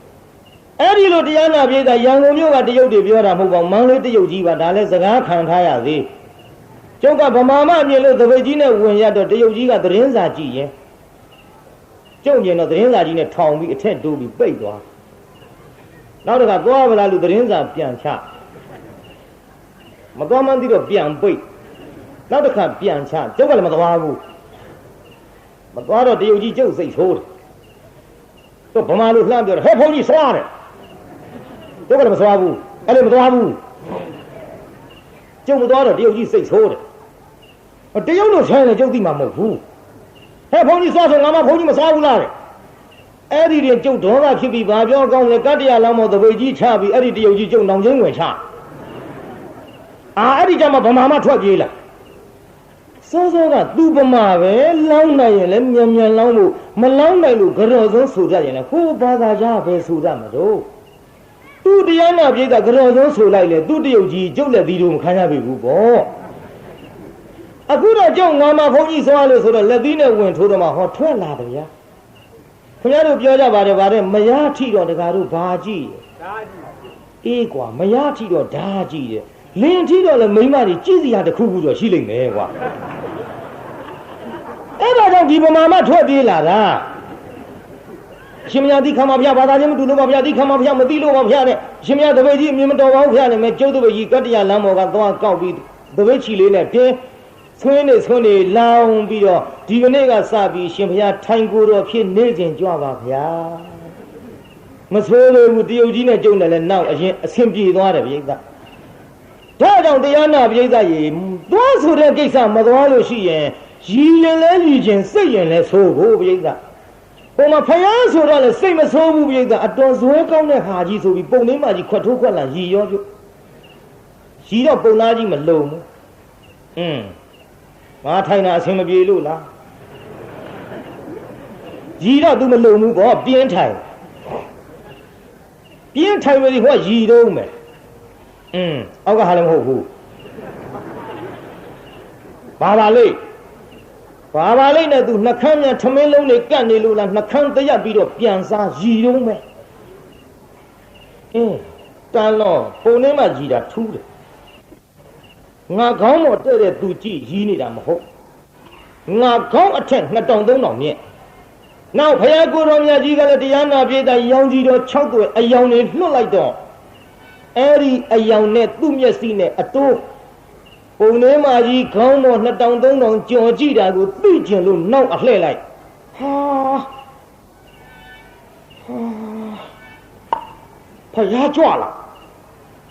အဲ့ဒီလိုတရားနာပြေးတာရန်ကုန်မြို့ကတရုတ်တွေပြောတာမဟုတ်ပါဘူးမန္တလေးတရုတ်ကြီးပါဒါလည်းစကားခံထားရသေးကျုပ်ကဗမာမမြင်လို့တပိတ်ကြီးနဲ့ဝင်ရတော့တရုတ်ကြီးကသတင်းစာကြည့်ရင်ကျုပ်မြင်တော့သတင်းစာကြီးနဲ့ထောင်ပြီးအထက်တိုးပြီးပိတ်သွားနောက်တစ်ခါသွားပါလားလို့သတင်းစာပြန်ချမသွားမှန်းသိတော့ပြန်ပိတ်နောက်တစ်ခါပြန်ချကျုပ်ကလည်းမသွားဘူးမသွားတော့တရုတ်ကြီးကျုပ်စိတ်ဆိုးတယ်တော့ဗမာလိုလှမ်းပြောတယ်ဟဲ့ဘုန်းကြီးဆွားတယ်ကျုပ်ကလည်းမဆွားဘူးအဲ့လိုမသွားဘူးကျုပ်မသွားတော့တရုတ်ကြီးစိတ်ဆိုးတယ်တရုတ်လိုဆိုင်တယ်ကျုပ်သိမှာမဟုတ်ဘူးဟဲ့ဘုန်းကြီးဆွားဆိုငါမှဘုန်းကြီးမဆွားဘူးလားတဲ့အဲ့ဒီတင်ကျုပ်ဒေါသဖြစ်ပြီးဘာပြောကောင်းလဲကတ္တရာလောင်းမောတပိတ်ကြီးချပြီးအဲ့ဒီတရုတ်ကြီးကျုပ်နောင်ချင်းဝင်ချအဲ့ဒီကြမှာဗမာမထွက်ပြေးလာစောစောကသူ့ဗမာပဲလောင်းနိုင်ရင်လည်းမြန်မြန်လောင်းလို့မလောင်းနိုင်လို့ကြော်ဆုံးဆိုကြရင်လည်းဟိုဘာသာကြားပဲဆိုကြမှာတော့သူ့တရားနာပြေးတာကြော်ဆုံးဆိုလိုက်လေသူ့တရုတ်ကြီးကျုပ်လည်းဒီလိုမခံရပြီဘူးပေါ့အခုတော့ကျုပ်ငါမဘုန်းကြီးဆွားလို့ဆိုတော့လက်သီးနဲ့ဝင်ထိုးတော့မှဟောထွက်လာတယ်ဗျာခင်ဗျားတို့ပြောကြပါတယ်ဗါတဲ့မရထီတော့တကားတို့ဘာကြည့်အေးကွာမရထီတော့ဓာကြည့်တယ်လင်းထီတော့လည်းမိန်းမတွေကြည့်စရာတစ်ခုခုတော့ရှိလိမ့်မယ်ကွာအဲ့ဒါကြောင့်ဒီဗမာမထွက်ပြေးလာတာရှင်မယားတိခမဖျားဘာသာချင်းမတူလို့ပါဗျာတိခမဖျားမသိလို့ပါဗျာတဲ့ရှင်မယားတပည့်ကြီးအမြင်မတော်ပါဘူးဖျားလည်းမဲ့ကျုပ်တပည့်ကြီးကတ္တရာလမ်းပေါ်ကသွားကောက်ပြီးတပည့်ချီလေးနဲ့တင်းဆွေးနေလောင်ပြီးတော့ဒီကနေ့ကစပြီးရှင်ဘုရားထိုင်ကိုယ်တော်ဖြစ်နေခြင်းကြွပါဗျာမဆိုးလို့တရုတ်ကြီးနဲ့ကျုံတယ်လည်းနောက်အရင်အဆင်ပြေသွားတယ်ဗျိဿဒါကြောင့်တရားနာဗျိဿရေသွားဆိုတဲ့ကိစ္စမသွားလို့ရှိရင်ရည်ရင်လဲရည်ခြင်းစိတ်ရင်လဲဆိုးဖို့ဗျိဿဟိုမှာဖယားဆိုတော့လဲစိတ်မဆိုးဘူးဗျိဿအတော်ဇွဲကောင်းတဲ့ဟာကြီးဆိုပြီးပုံလေးမှကြီးခွက်ထိုးခွက်လာရည်ရောပြုရည်တော့ပုံသားကြီးမလုံဘူးငါထိုင်တာအဆင်မပြေလို့လားရည်တော့ तू မလုံဘူးပေါ့ပြင်းထိုင်မယ်ဒီဟိုကရည်တော့မယ်အောက်ကဟာလည်းမဟုတ်ဘူးဘာပါလိမ့်နဲ့ तू နှခမ်းမြန်ထမင်းလုံးလေးကတ်နေလို့လားနှခမ်းတရက်ပြီးတော့ပြန်စားရည်တော့မယ်တန်တော့ပုံထဲမှာရည်တာထူးတယ်ငါခေါင်းပေါ်တဲ့သူကြည့်ရည်နေတာမဟုတ် ငါခေါင်းအထက်2000-3000မြင့်နောက်ဘုရားကိုယ်တော်မြတ်ကြီးကလည်းတရားနာပြေးတာရောင်ကြီးတော်6သွဲအယောင်တွေလွှတ်လိုက်တော့အဲ့ဒီအယောင်နဲ့သူ့မျက်စိနဲ့အတိုးပုံထဲမှာကြီးခေါင်းတော်2000-3000ကြော်ကြည့်တာကိုသိကျင်လို့နောက်အလှည့်လိုက်ဟာဖယားကြွလာ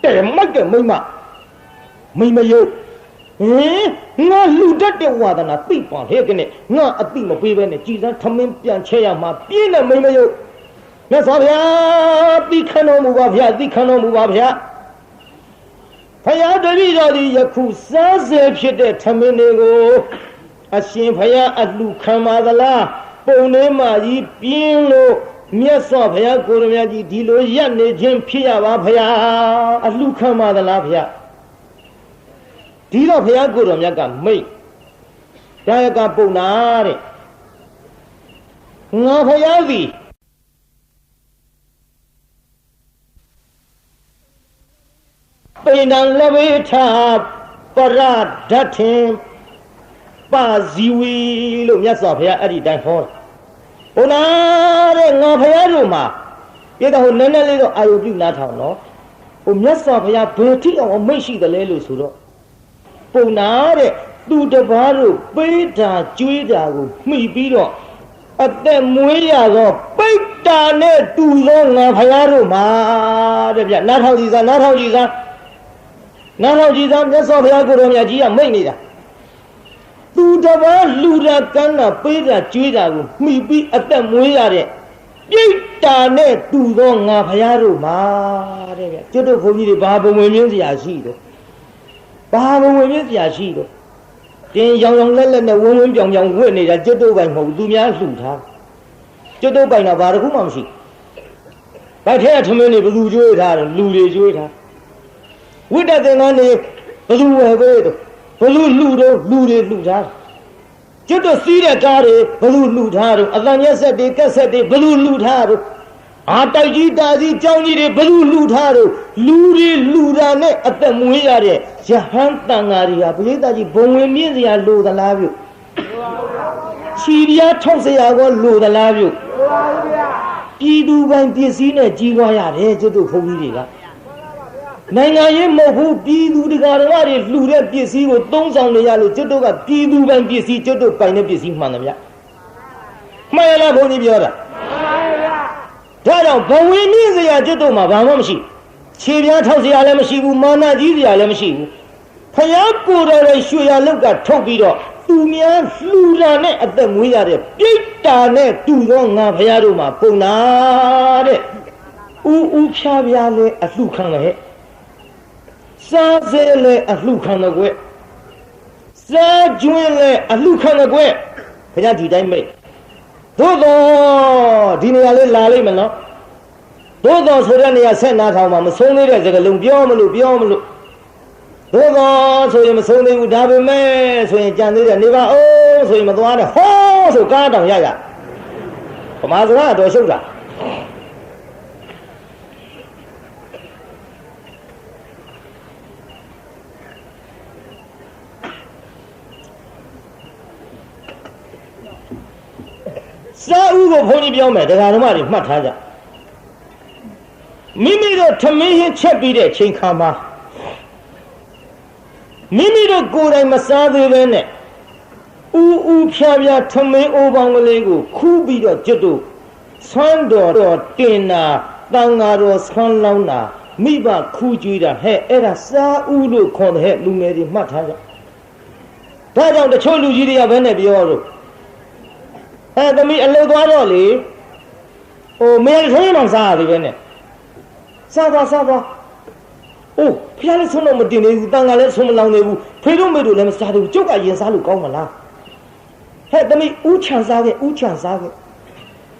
တဲ့မိုက်တဲ့မိမယုတ်ငါလူတတ်တဲ့ဝါဒနာသိပါဟဲ့ကနေငါအသိမပေးဘဲနဲ့ကြည်စမ်းထမင်းပြန်ချဲရမှာပြင်းတဲ့မိမယုတ်မြတ်စွာဘုရားသိခဏတော်မူပါဗျာသိခဏတော်မူပါဗျာဖယားတပည့်တော်ဒီယခုစားစေဖြစ်တဲ့ထမင်းတွေကိုအရှင်ဖယားအလှခံပါသလားပုံထဲမှာကြီးပြင်းလို့မြတ်စွာဘုရားကိုယ်တော်မြတ်ကြီးဒီလိုရက်နေခြင်းဖြစ်ရပါဖယားအလှခံပါသလားဖယားဒီတော့ဘုရားကိုယ်တော်မြတ်ကမိတ်ဒါယကပုံနာတဲ့ငါဘုရားသည်ပိဏံလဝေထပရဒဋ္ဌင်ပါဇီဝီလို့မြတ်စွာဘုရားအဲ့ဒီတိုင်းဟောဘုရားတဲ့ငါဘုရားတို့မှာပြေတော့နည်းနည်းလေးတော့အာယုပြုနားထောင်နော်ဟိုမြတ်စွာဘုရားဘယ်ထိအောင်မိတ်ရှိတယ်လဲလို့ဆိုတော့ပုံနာတဲ့သူတပားတို့ပိဋ္ဌာကျွေးတာကိုမှီပြီးတော့အသက်မွေးရသောပိဋ္ဌာနဲ့တူသောငါဘုရားတို့မှာတဲ့ဗျနားထောင်ကြည့်စားမြတ်စွာဘုရားကိုယ်တော်မြတ်ကြီးကမိတ်နေတာသူတပားလူရကန်းတာပိဋ္ဌာကျွေးတာကိုမှီပြီးအသက်မွေးရတဲ့ပိဋ္ဌာနဲ့တူသောငါဘုရားတို့မှာတဲ့ဗျကျွတ်တို့ဘုန်းကြီးတွေဘာဘုံဝင်မြင်းစရာရှိတော့ဘာဘုံဝင်မြင်းစရာရှိတော့တင်ရောင်လက်နဲ့ဝင်းပြောင်ဝှက်နေတာကျွတ်တို့ပိုင်မဟုတ်သူများလှူထားကျွတ်တို့ပိုင်တော့ဘာတစ်ခုမှမရှိဘက်ထဲထမင်းတွေဘသူကျွေးထားတယ်လူတွေကျွေးထားဝိတ္တသင်္ကန်းတွေဘသူဝယ်ပေးတော့ဘလူလှူတော့လူတွေလှူထားကျွတ်တို့စီးတဲ့ကားတွေဘလူလှူထားတော့အတန်ရက်ဆက်တွေကက်ဆက်တွေဘလူလှူထားတော့အာတိုက်ကြီးတာစီကြောင်းကြီးတွေဘလူလှူထားတော့လူတွေလှူတာနဲ့အသက်မွေးရတဲ့ယဟန်တန်ဃာတွေဟာပရိသတ်ကြီးဘုံဝင်မြင့်စရာလိုသလားပြုခြီးပြားထောက်စရာကောလိုသလားပြုပြည်သူပိုင်ပစ္စည်းနဲ့ကြီးပွားရတယ်ကျွတ်တို့ဘုန်းကြီးတွေကနိုင်ငံရေးမဟုတ်ဘူးပြည်သူတရားတော်တွေလှူတဲ့ပစ္စည်းကိုသုံးဆောင်နေရလို့ကျွတ်တို့ကပြည်သူပိုင်ပစ္စည်းကျွတ်တို့ပိုင်တဲ့ပစ္စည်းမှန်တယ်ဗျမှန်ရလားဘုန်းကြီးပြောတာဒါကြောင့်ဘဝင်မြင့်စရာကျွတ်တို့မှာဘာမှမရှိခြေပြားထောက်စရာလည်းမရှိဘူးမာနကြီးစရာလည်းမရှိဘူးဖယားကိုယ်တော်ရဲ့ရွှေရလုတ်ကထုတ်ပြီးတော့သူများလှူတာနဲ့အသက်မွေးရတဲ့ပြိတ္တာနဲ့တူသောငါဖယားတို့မှာပုံနာတဲ့ဥဖြားပြားလဲအလှခံတယ်စားစဲလဲအလှခံတယ်ကွစားကျွင်းလဲအလှခံတယ်ကွဖယားဒီတိုင်းမိတ်သို့တော့ဒီနေရာလေးလာလိမ့်မယ်နော်သို့တော်ဆိုတဲ့နေရာဆက်နာထောင်မှာမဆုံးသေးတဲ့စကားလုံးပြောမလို့သို့တော်ဆိုရင်မဆုံးသေးဘူးဒါပေမဲ့ဆိုရင်ကြံသေးတယ်နေပါအောင်ဆိုရင်မသွားနဲ့ဟောဆိုကားတောင်ရဗမာစကားတော့ရှုပ်တာစာဥကိုဘုန်းကြီးပြောမယ်တရားဓမ္မတွေမှတ်ထားကြမိမိတို့ထမင်းဟင်းချက်ပြီးတဲ့ချိန်ခါမှာမိမိတို့ကိုယ်တိုင်မစားသေးပဲနဲ့ဥဖြာဖြာထမင်းအိုးပေါင်းကလေးကိုခူးပြီးတော့ကျွတ်တို့ဆွမ်းတော်တင်တာတန်ဃာတော်ဆွမ်းလောင်းတာမိဘခူးကြွေးတာဟဲ့အဲ့ဒါစာဥလို့ခေါ်တယ်ဟဲ့လူငယ်တွေမှတ်ထားကြဒါကြောင့်တချို့လူကြီးတွေကဘယ်နဲ့ပြောတော့သမီးအလုပ်သွားတော့လေမင်းထိုးရင်တော့စားရသေးပဲနဲ့စားသွားအိုးဖျားလည်းဆုံးတော့မတင်နေဘူးတန်ကလည်းဆုံးမလောင်နေဘူးဖေတို့မေတို့လည်းမစားသေးဘူးကျုပ်ကရင်စားလို့ကောင်းမလားဟဲ့သမီးဥချံစားခဲ့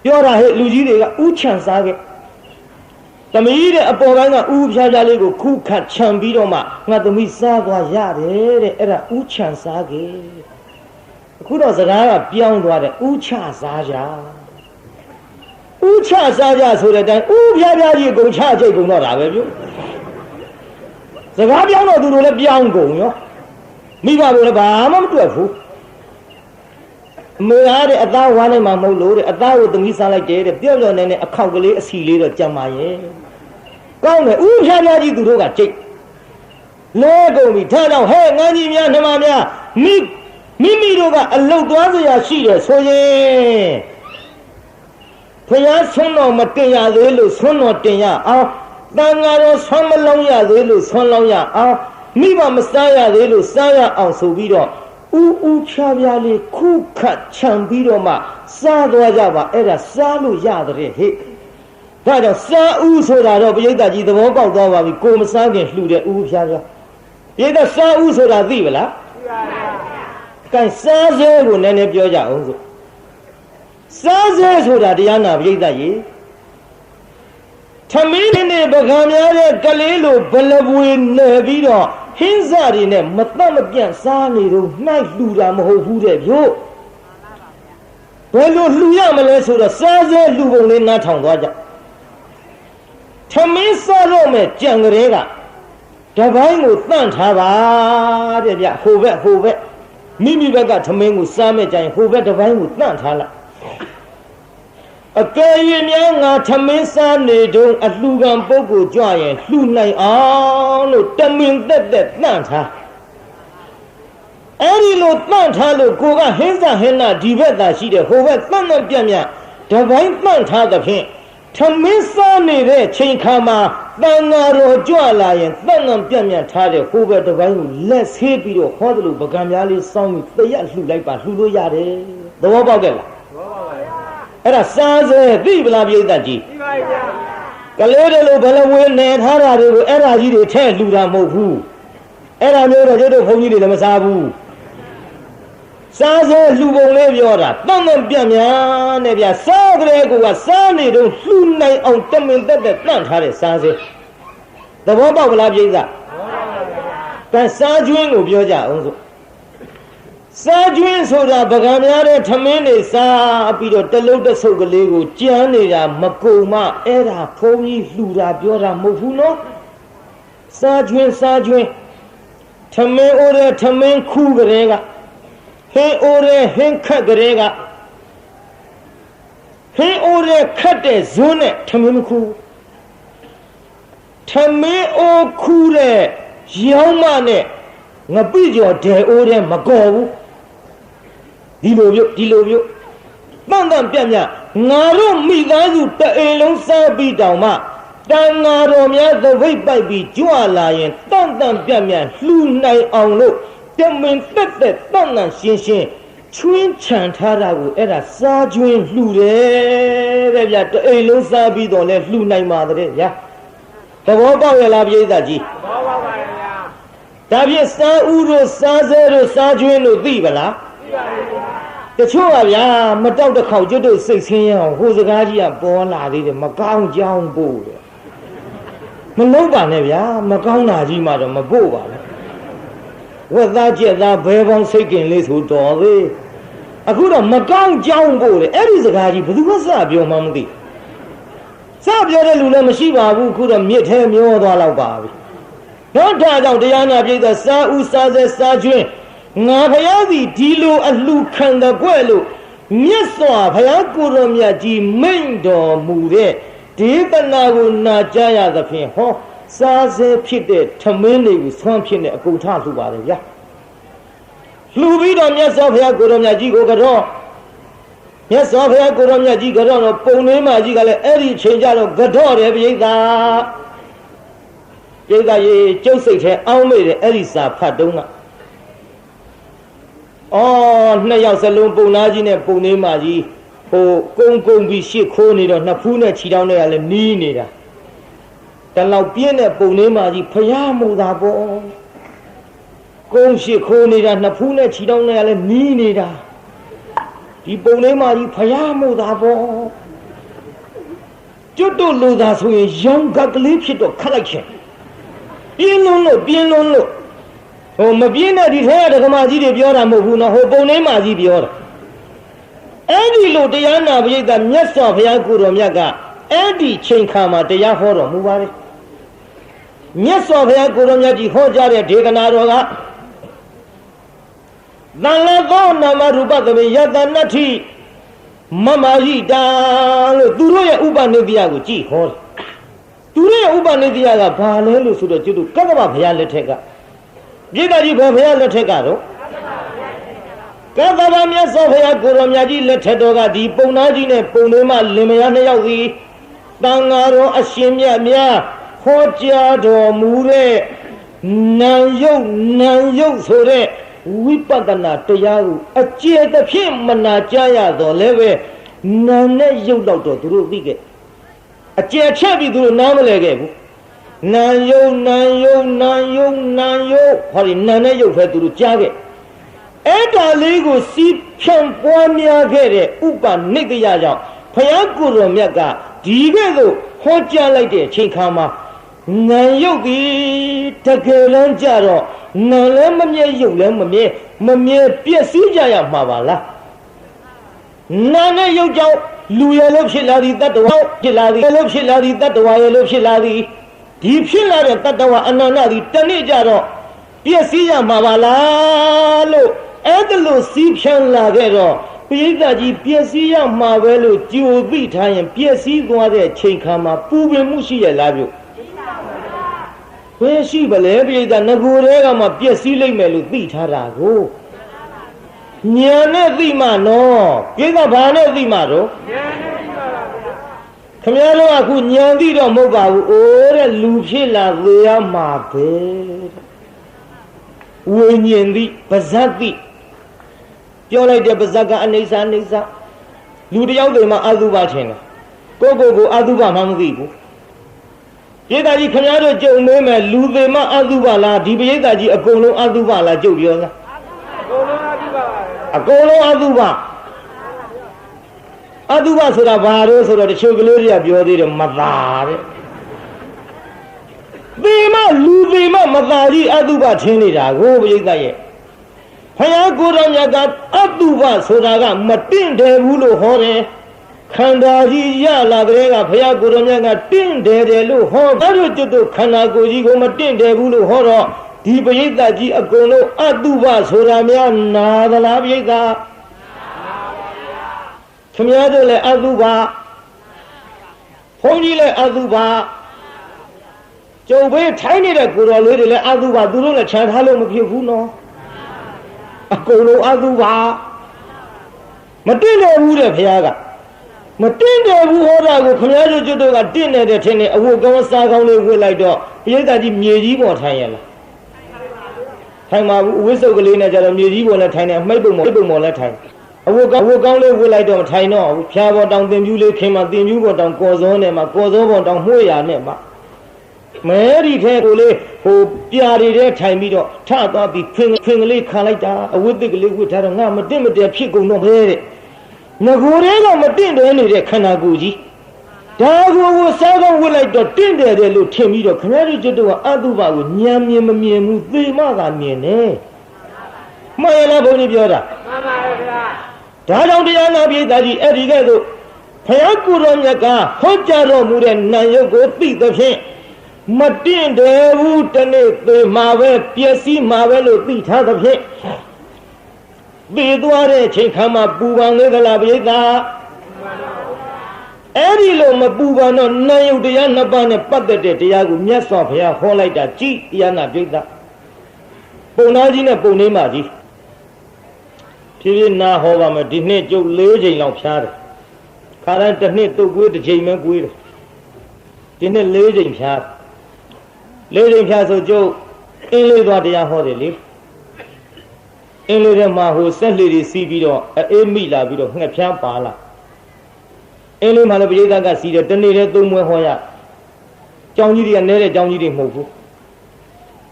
ပြောတာဟဲ့လူကြီးတွေကဥချံစားခဲ့သမီးတဲ့အပေါ်ပိုင်းကဥဖြားလေးကိုခုခတ်ခြံပြီးတော့မှငါသမီးစားသွားရတယ်တဲ့အဲ့ဒါဥချံစားခဲ့အခုတော့စကားကပြောင်းသွားတယ်ဥချစားကြဆိုတဲ့အတိုင်းဥဖြားကြီးကုန်ချကြိတ်ကုန်တော့တာပဲပြုစကားပြောင်းတော့သူတို့လည်းပြောင်းကုန်ရောမိဘတို့လည်းဘာမှမတွေ့ဘူး မေအားတဲ့အသားဝါနေမှာမဟုတ်လို့တဲ့အသားကိုသမီးစားလိုက်တယ်တဲ့ပြော့ပြော့နေအခောက်ကလေးအစီလေးတော့ကြံပါရဲ့ကောင်းတယ်ဥဖြားဖြားကြီးသူတို့ကကြိတ်လဲကုန်ပြီထားတော့ဟဲ့ငန်းကြီးများနှမများမိတို့ကအလုတ်သွားစရာရှိတယ်ဆိုရင်ဖျားဆွမ်းတော်မတင်ရသေးလို့ဆွမ်းတော်တင်ရအောင်တန်ဃာတော်ဆွမ်းမလုံးရသေးလို့ဆွမ်းလုံးရအောင်မိဘမစားရသေးလို့စားရအောင်ဆိုပြီးတော့ဥဖြားဖြားလေးခုခတ်ခြံပြီးတော့မှစားသွားကြပါအဲ့ဒါစားလို့ရတယ်ဟဲ့ဒါကြောင့်စားဥဆိုတာတော့ပရိသတ်ကြီးသဘောပေါက်သွားပါပြီကိုမစားခင်လှူတဲ့ဥဖြားဖြားပရိသတ်စားဥဆိုတာသိပလားသိပါပါကဲစားစဲကိုနည်းနည်းပြောကြအောင်ဆိုစားစဲဆိုတာတရားနာပရိသတ်ကြီးထမင်းနဲ့ပကံများတဲ့ကလေးလိုဘလပွေနေပြီးတော့ဟင်းစားတွေနဲ့မတတ်မပြန့်စားနေတော့နှိုက်လှူတာမဟုတ်ဘူးတဲ့ဗျို့ဘယ်လိုလှူရမလဲဆိုတော့စားစဲလှူပုံလေးနားထောင်သွားကြထမင်းစားတော့မဲ့ကြံကလေးကတပိုင်းကိုတန့်ထားပါတဲ့ဗျဟိုဘက်မိဘက်ကထမင်းကိုစားမဲ့ကြရင်ဟိုဘက်တပိုင်းကိုတန့်ထားလိုက်အကယ်၍များငါထမင်းစားနေတုန်းအလှူခံပုဂ္ဂိုလ်ကြွရင်လှူနိုင်အောင်လို့တမင်သက်တန့်ထားအဲ့ဒီလိုတန့်ထားလို့ကိုကဟင်းစားဟင်းနာဒီဘက်သာရှိတယ်ဟိုဘက်တန့်ပြန့်တပိုင်းတန့်ထားသဖြင့်ထမင်းစားနေတဲ့ချိန်ခါမှာတန်ဃာတော်ကြွလာရင်တန့်ပြန့်ထားတဲ့ဟိုဘက်တပိုင်းကိုလက်ဆေးပြီးတော့ဟောတယ်လို့ပကံများလေးစောင်းပြီးတရက်လှူလိုက်ပါလှူလို့ရတယ်သဘောပေါက်ကြလားအဲ့ဒါစားစဲသိပလားပြိဿကြီးသိပါဗျာကလေးတွေလိုဘလဝေးနေထားတာတွေကိုအဲ့ဒါကြီးတွေထဲလှူတာမဟုတ်ဘူးအဲ့ဒါမျိုးတော့တို့ဘုန်းကြီးတွေလည်းမစားဘူးစားစဲလှူပုံလေးပြောတာတန့်ပြန့်များနဲ့ဗျာစားကလေးကစားနေတော့လှူနိုင်အောင်တမင်သက်တန့်ထားတဲ့စားစဲသဘောပေါက်ပလားပြိဿသဘောပေါက်ပါဗျာကဲစားကျွင်းကိုပြောကြအောင်ဆိုစားကျွင်းဆိုတာပကံများတဲ့ထမင်းတွေစားပြီးတော့တလုံးတဆုပ်ကလေးကိုကြမ်းနေတာမကုန်မအဲ့ဒါဖုံးကြီးလှူတာပြောတာမဟုတ်ဘူးနော်စားကျွင်းထမင်းအိုးတဲ့ထမင်းခူးကလေးကဟင်းအိုးတဲ့ဟင်းခက်ကလေးကဟင်းအိုးတဲ့ခတ်တဲ့ဇွန်းနဲ့ထမင်းမခူးထမင်းအိုးခူးတဲ့ရောင်းမနဲ့ငပိကျော်ဒဲအိုးတဲ့မကော်ဘူးဒီလိုမျိုးတန့်ပြန့်ငါတို့မိသားစုတအိမ်လုံးစားပြီးတောင်မှတန်ဃာတော်များသပိတ်ပိုက်ပြီးကြွလာရင်တန့်ပြန့်လှူနိုင်အောင်လို့တမင်သက်တန့်ရှင်းချွင်းချန်ထားတာကိုအဲ့ဒါစားကျွင်းလှူတယ်တဲ့ဗျတအိမ်လုံးစားပြီးတော့လဲလှူနိုင်ပါတဲ့ဗျာသဘောပေါက်ရလားပြိဿကြီးသဘောပေါက်ပါရဲ့ဗျာဒါဖြင့်စားဥတို့စားစဲတို့စားကျွင်းတို့သိပါလားသိပါပါဗျာတချို့ကဗျာမတောက်တစ်ခေါက်ကျွတ်တို့စိတ်ဆင်းရအောင်ဟိုစကားကြီးကပေါ်လာသေးတယ်မကောင်းကြောင်းပို့တယ်မလုံးပါနဲ့ဗျာမကောင်းတာကြီးမှတော့မပို့ပါဘူးဝက်သားကြက်သားဘဲပေါင်းစိတ်ကင်လေးဆိုတော်သေးအခုတော့မကောင်းကြောင်းပို့တယ်အဲ့ဒီစကားကြီးဘယ်သူမှစပြောမှမသိစပြောတဲ့လူလည်းမရှိပါဘူးအခုတော့မြစ်ထဲမျောသွားတော့ပါပြီတော့ဒါကြောင့်တရားနာပြည့်တဲ့စားဥစားစဲစားကျွင်းငါဘုရားသည်ဒီလိုအလှခံတဲ့ကွဲ့လို့မြတ်စွာဘုရားကိုယ်တော်မြတ်ကြီးမိန့်တော်မူတဲ့ဒေသနာကိုနာကြားရသဖြင့်ဟောစားစဲဖြစ်တဲ့ထမင်းတွေကိုဆွမ်းဖြစ်တဲ့အကုန်ထလှူပါတယ်ဗျာလှူပြီးတော့မြတ်စွာဘုရားကိုယ်တော်မြတ်ကြီးကိုကတော့မြတ်စွာဘုရားကိုယ်တော်မြတ်ကြီးကတော့ပုံလေးမကြီးကလည်းအဲ့ဒီချိန်ကျတော့ကတော့တယ်ပြိဿရေကျုပ်စိတ်ထဲအောင်းမိတယ်အဲ့ဒီစာဖတ်တုံးကနှစ်ယောက်စလုံးပုံသားကြီးနဲ့ပုံလေးမကြီးဟိုကုန်းပြီးရှစ်ခိုးနေတော့နှစ်ဖူးနဲ့ခြေထောက်နဲ့ကလည်းနီးနေတာတလောက်ပြင်းတဲ့ပုံလေးမကြီးဖျားမှုသာပေါ့ကုန်းရှစ်ခိုးနေတာနှစ်ဖူးနဲ့ခြေထောက်နဲ့ကလည်းနီးနေတာဒီပုံလေးမကြီးဖျားမှုသာပေါ့ကျွတ်တို့လူသာဆိုရင်ရောင်ကကလေးဖြစ်တော့ခတ်လိုက်ချင်ပြင်းလွန်းလို့ဟိုမပြင်းတဲ့ဒီထဲကဓမ္မကြီးတွေပြောတာမဟုတ်ဘူးနော်ဟိုပုံလေးမကြီးပြောတာအဲ့ဒီလိုတရားနာပရိသတ်မြတ်စွာဘုရားကိုယ်တော်မြတ်ကအဲ့ဒီချိန်ခါမှာတရားဟောတော်မူပါတယ်မြတ်စွာဘုရားကိုယ်တော်မြတ်ကြီးဟောကြားတဲ့ဒေသနာတော်က သံလသောနာမရူပသမေယတနတ္ထိမမဟိတာလို့သူတို့ရဲ့ဥပနိဒေယကိုကြည်ဟောတယ်သူတို့ရဲ့ဥပနိဒေယကဘာလဲလို့ဆိုတော့ကျွတ်တို့ကကမဘုရားလက်ထက်ကပြိတ္တာကြီးဘယ်ဘုရားလက်ထက်ကတော့ကကမမြတ်စွာဘုရားကိုရောမြတ်ကြီးလက်ထက်တော်ကဒီပုံနာကြီးနဲ့ပုံလေးမလင်မယားနှစ်ယောက်စီတန်ဃာတော်အရှင်မြတ်များဟောကြားတော်မူတဲ့နာယုတ်ဆိုတဲ့ဝိပဿနာတရားကိုအကျေတစ်ဖြင့်မနာကြားရတော့လည်းပဲနာနဲ့ယုတ်တော့သူတို့သိခဲ့အကျေချက်ပြီးသူတို့နားမလဲခဲ့ဘူးနာယုတ်ဟောဒီနာနဲ့ယုတ်ပဲသူတို့ကြားခဲ့အဲ့ဒါလေးကိုစီးဖြန့်ပွားများခဲ့တဲ့ဥပနိဒေယကြောင့်ဘုရားကိုယ်တော်မြတ်ကဒီကဲ့သို့ဟောကြားလိုက်တဲ့အချိန်ခါမှာနာယုတ်ဒီတကယ်လမ်းကြတော့နာလည်းမမြဲယုတ်လည်းမမြဲပျက်စီးကြရမှာပါလားနာနဲ့ယုတ်ကြောင့်လူရလို့ဖြစ်လာသည်တတ္တဝါဖြစ်လာသည်လို့ဖြစ်လာသည်တတ္တဝါရလို့ဖြစ်လာသည်ဒီဖြစ်လာတဲ့တတ္တဝါအနန္တသည်တနေ့ကြတော့ပျက်စီးရမှာပါလားလို့အဲ့ဒါလို့စီးဖြန်းလာခဲ့တော့ပိဋကကြီးပျက်စီးရမှာပဲလို့ကြိုသိထားရင်ပျက်စီးသွားတဲ့ချိန်ခါမှာပူပင်မှုရှိရလားပြုဘယ်ရှိပါလဲပိဋကငကိုယ်တွေကမှပျက်စီးလိမ့်မယ်လို့သိထားတာကိုဉာဏ်နဲ့သိမှနော်ပိဋကဘာနဲ့သိမှတော့ဉာဏ်နဲ့သိပါပါခင်ဗျားတို့ကအခုဉာဏ်သိတော့မဟုတ်ပါဘူးအိုးတဲ့လူဖြစ်လာသေးရမှာပဲဝိညာဉ်သိပါဇတ်သိပြောလိုက်တဲ့ပါဇတ်ကအနိစ္စလူတယောက်တည်းမှာအတုပထင်တယ်ကိုအတုပမှမသိဘူးပိဋကကြီးခင်ဗျားတို့ကြုံမေးမယ်လူသေးမှအတုပလားဒီပိဋကကြီးအကုန်လုံးအတုပလားကြုတ်ပြောလားအကုန်လုံးအတုပဆိုတာဘာလို့ဆိုတော့တချို့ကလေးတွေကပြောသေးတယ်မသာတဲ့သေမလူသေးမမသာကြီးအတုပထင်နေတာကိုပိဋကရဲ့ဘုရားကိုယ်တော်မြတ်ကအတုပဆိုတာကမတင့်တယ်ဘူးလို့ဟောတယ်ခန္ဓာကြီးရလာတဲ့ကဘုရားကိုယ်တော်မြတ်ကတင့်တယ်လို့ဟောအဲ့တို့ကျွတ်တို့ခန္ဓာကိုယ်ကြီးကိုမတင့်တယ်ဘူးလို့ဟောတော့ဒီပရိသတ်ကြီးအကုန်လုံးအတုပဆိုတာများနာသလားပရိသတ်ခင်ဗျားတို့လည်းအတုပဘုန်းကြီးလည်းအတုပကျုပ်ဘေးထိုင်းနေတဲ့ကိုယ်တော်လေးတွေလည်းအတုပသူတို့လည်းခြံထားလို့မဖြစ်ဘူးနော်အကုန်လုံးအတုပမတင့်တယ်ဘူးတဲ့ဘုရားကမတင့်တယ်ဘူးဟောတာကိုခင်ဗျားတို့ကျွတ်တို့ကတင့်နေတဲ့ထင်နေအဝတ်ကောင်းစားကောင်းလေးဝတ်လိုက်တော့ပရိသတ်ကြီးမြေကြီးပေါ်ထိုင်ရလားထိုင်မှာဘူးအဝတ်စုပ်ကလေးနဲ့ကြတော့မြေကြီးပေါ်လည်းထိုင်တယ်မှိတ်ပုံပေါ်လည်းထိုင်အဝတ်ကောင်းလေးဝတ်လိုက်တော့မထိုင်တော့ဘူးဖြာပေါ်တောင်တင်ပြူးလေးခင်မှာတင်ပြူးပေါ်တောင်ကော်စောနဲ့မှာကော်စောပေါ်တောင်မှွေရနဲ့မှာမဲဒီထဲကိုလေးဟိုပြာတွေထဲထိုင်ပြီးတော့ထသွားပြီးဖင်ကလေးခါလိုက်တာအဝတ်သစ်ကလေးဝတ်ထားတော့ငါမတင့်မတယ်ဖြစ်ကုန်တော့ပဲတဲ့ငကိုယ်တွေကမတင့်တယ်နေတဲ့ခန္ဓာကိုယ်ကြီးဒါကိုစားကောင်းဝတ်လိုက်တော့တင့်တယ်တယ်လို့ထင်ပြီးတော့ခင်ဗျားတို့ကျွတ်တော့အတုပကိုဉာဏ်မြင်မမြင်ဘူးသေမကမြင်တယ်မှန်ရလားဘုန်းကြီးပြောတာမှန်ပါဗျာဒါကြောင့်တရားနာပိဋကကြီးအဲ့ဒီကဲ့သို့ဘုရားကိုယ်တော်မြတ်ကဟောကြားတော်မူတဲ့နာယုတ်ကိုသိသဖြင့်မတင့်တယ်ဘူးတနေ့သေမှာပဲပျက်စီးမှာပဲလို့သိထားသဖြင့်သေသွားတဲ့အချိန်ခါမှာပူပန်လေသလားပိဋကအဲ့ဒီလိုမပူပန်တော့နာယုတ်တရားနှစ်ပါးနဲ့ပတ်သက်တဲ့တရားကိုမြတ်စွာဘုရားဟောလိုက်တာကြည်တရားနာပိဋကပုံသားကြီးနဲ့ပုံလေးမကြီးဖြည်းဖြည်းနာဟောပါမယ်ဒီနှစ်ကျုပ်၄ချိန်လောက်ဖြားတယ်ခါတိုင်းတစ်နှစ်တုတ်ကွေးတစ်ချိန်ပဲကွေးတယ်ဒီနှစ်၄ချိန်ဖြား၄ချိန်ဖြားဆိုကျုပ်အင်းလေးသွားတရားဟောတယ်လေအင်းလေးထဲမှာဟိုဆက်လေတွေစီးပြီးတော့အေးမိလာပြီးတော့ငှက်ဖျားပါလာအင်းလေးမှာလည်းပရိသတ်ကစီးတယ်တနေ့တည်းသုံးမွဲဟောရကျောင်းကြီးတွေကနဲတဲ့ကျောင်းကြီးတွေမဟုတ်ဘူး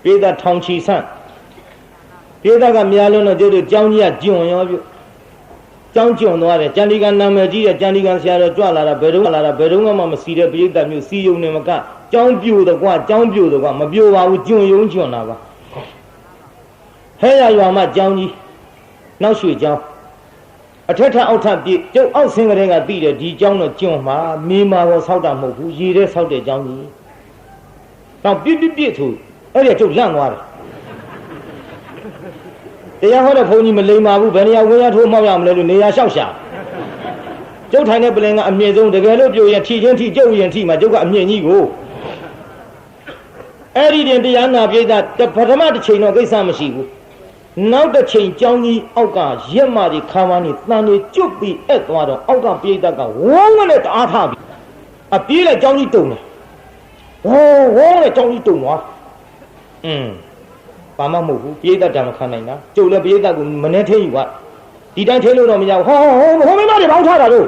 ပရိသတ်ထောင်ချီဆန့်ပရိသတ်ကများလုံးတော့ကျုပ်တို့ကျောင်းကြီးကကျွန်ရောပြုကျောင်းကျွန်သွားတယ်ကျန်ဒီကနာမည်ကြီးတဲ့ကျန်ဒီကဆရာတော်ကြွလာတာဘယ်တော့မှမစီတဲ့ပရိသတ်မျိုးစီယုံနေမကကျောင်းပြိုတော့ကွာကျောင်းပြိုတော့ကွာမပြိုပါဘူးကျွန်ယုံကျွန်တာပါဟဲ့ရွာမှာကျောင်းကြီးနောက်ရွှေကျောင်းအထက်ထအောက်ထပြည့်ကျုပ်အောက်ဆင်းကလေးကသိတယ်ဒီကျောင်းတော့ကျွန်မှာမေးမှာတော့ဆောက်တာမဟုတ်ဘူးရေထဲဆောက်တဲ့ကျောင်းကြီးတော့ပြည့်သူအဲ့ဒီကျုပ်လန့်သွားတယ်တ တရားဟောတဲ့ဘုန်းကြီးမလိမ္မာဘူးဘယ်နေရာဝင်ရထိုးမောက်ရမလဲလို့နေရာလျှောက်ရှာကျုပ်ထိုင်တဲ့ပလင်ကအမြင့်ဆုံးတကယ်လို့ပြိုရင်ထိချင်းထိကျုပ်ရင်ထိမှာကျုပ်ကအမြင့်ကြီးကိုအဲ့ဒီတင်တရားနာပိဋကပထမတစ်ချိန်တော့ကိစ္စမရှိဘူးနောက်တစ်ချိန်ကြောင်းကြီးအောက်ကရက်မာတွေခါမန်းတွေတန်တွေကျွတ်ပြီးအဲ့သွားတော့အောက်ကပိဋကဝုန်းနဲ့တအားထားပြီးအပြေးလိုက်ကြောင်းကြီးတုံတယ်ဝုန်းနဲ့ကြောင်းကြီးတုံသွားဘာမှမဟုတ်ဘူးပိဋကဓမ္မခံနိုင်တာကျုပ်လည်းပိဋကကိုမနှဲထင်းယူပါဒီတိုင်းထင်းလို့တော့မရဘူးဟောမင်းမတွေဘောင်းထားတာတို့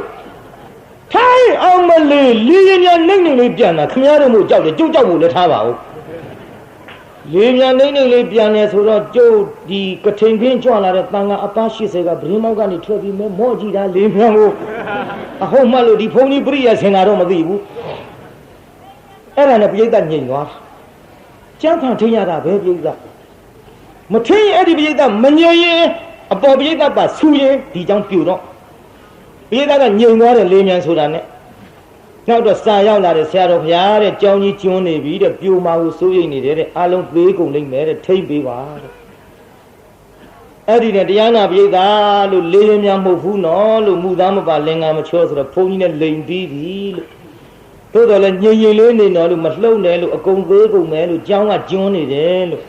ထိုင်းအောင်မလေးလီရင်မြန်နှိမ့်နေလေးပြန်တာခမည်းတော်မို့ကြောက်တယ်ကျုပ်ကြောက်ဖို့လည်းထားပါဦးလေမြန်နှိမ့်နေလေးပြန်နေဆိုတော့ကျုပ်ဒီကထိန်ခင်းကြွလာတဲ့တန်ခါအပား80ကဗရင်းမောက်ကနေထွက်ပြီးမော့ကြည့်တာလေမြန်ကိုအဟုတ်မှလို့ဒီဖုန်ကြီးပြိယဆင်တာတော့မသိဘူးအဲ့ဒါနဲ့ပိဋကညင်သွားကျန်းခံထင်းရတာပဲပိဋကမထင်းအဲ့ဒီပိဋကမညင်ရင်အပေါ်ပိဋကပါဆူရင်ဒီကြောင့်ပြူတော့ပိဋကညင်သွားတယ်လေမြန်ဆိုတာနဲ့နောက်တော့စာရောက်လာတဲ့ဆရာတော်ဘုရားတဲ့ကြောင်းကြီးကျွန်းနေပြီတဲ့ပြိုမာကိုစိုးရိမ်နေတယ်တဲ့အားလုံးပေးကုန်လိမ့်မယ်တဲ့ထိမ့်ပေးပါတဲ့အဲ့ဒီနဲ့တရားနာပိဋကလို့လေရင်များမဟုတ်ဘူးနော်လို့မူသားမပါလင်္ကာမချောဆိုတော့ဘုန်းကြီးနဲ့လိန်ပြီးပြီလို့သို့တော်လည်းညင်ရင်လေးနေတော့လို့မလှုပ်နဲ့လို့အကုန်သေးကုန်မယ်လို့ကြောင်းကကျွန်းနေတယ်လို့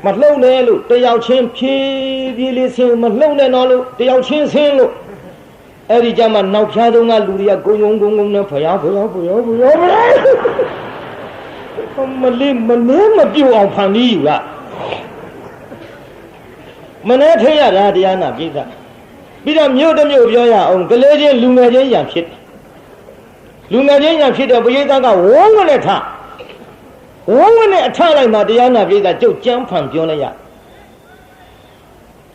မလှုပ်နဲ့လို့တယောက်ချင်းဖြည်းဖြည်းလေးဆင်းမလှုပ်နဲ့တော့လို့တယောက်ချင်းဆင်းလို့အဲ့ဒီကြမှာနောက်ဖြားသုံးကလူတွေကဂုံနဲ့ဖျားမလေးမပြုတ်အောင်ဖန်ပြီးယူကမနဲ့ထိရတာတရားနာပိဋကပြီးတော့မြို့တစ်မြို့ပြောရအောင်ကလေးချင်းလူငယ်ချင်းရံဖြစ်တယ်လူငယ်ချင်းရံဖြစ်တော့ပိဋကကဝုန်းနဲ့ထဝုန်းနဲ့အထလိုက်မှတရားနာပိဋကကျုပ်ကြမ်းဖန်ပြောလိုက်ရ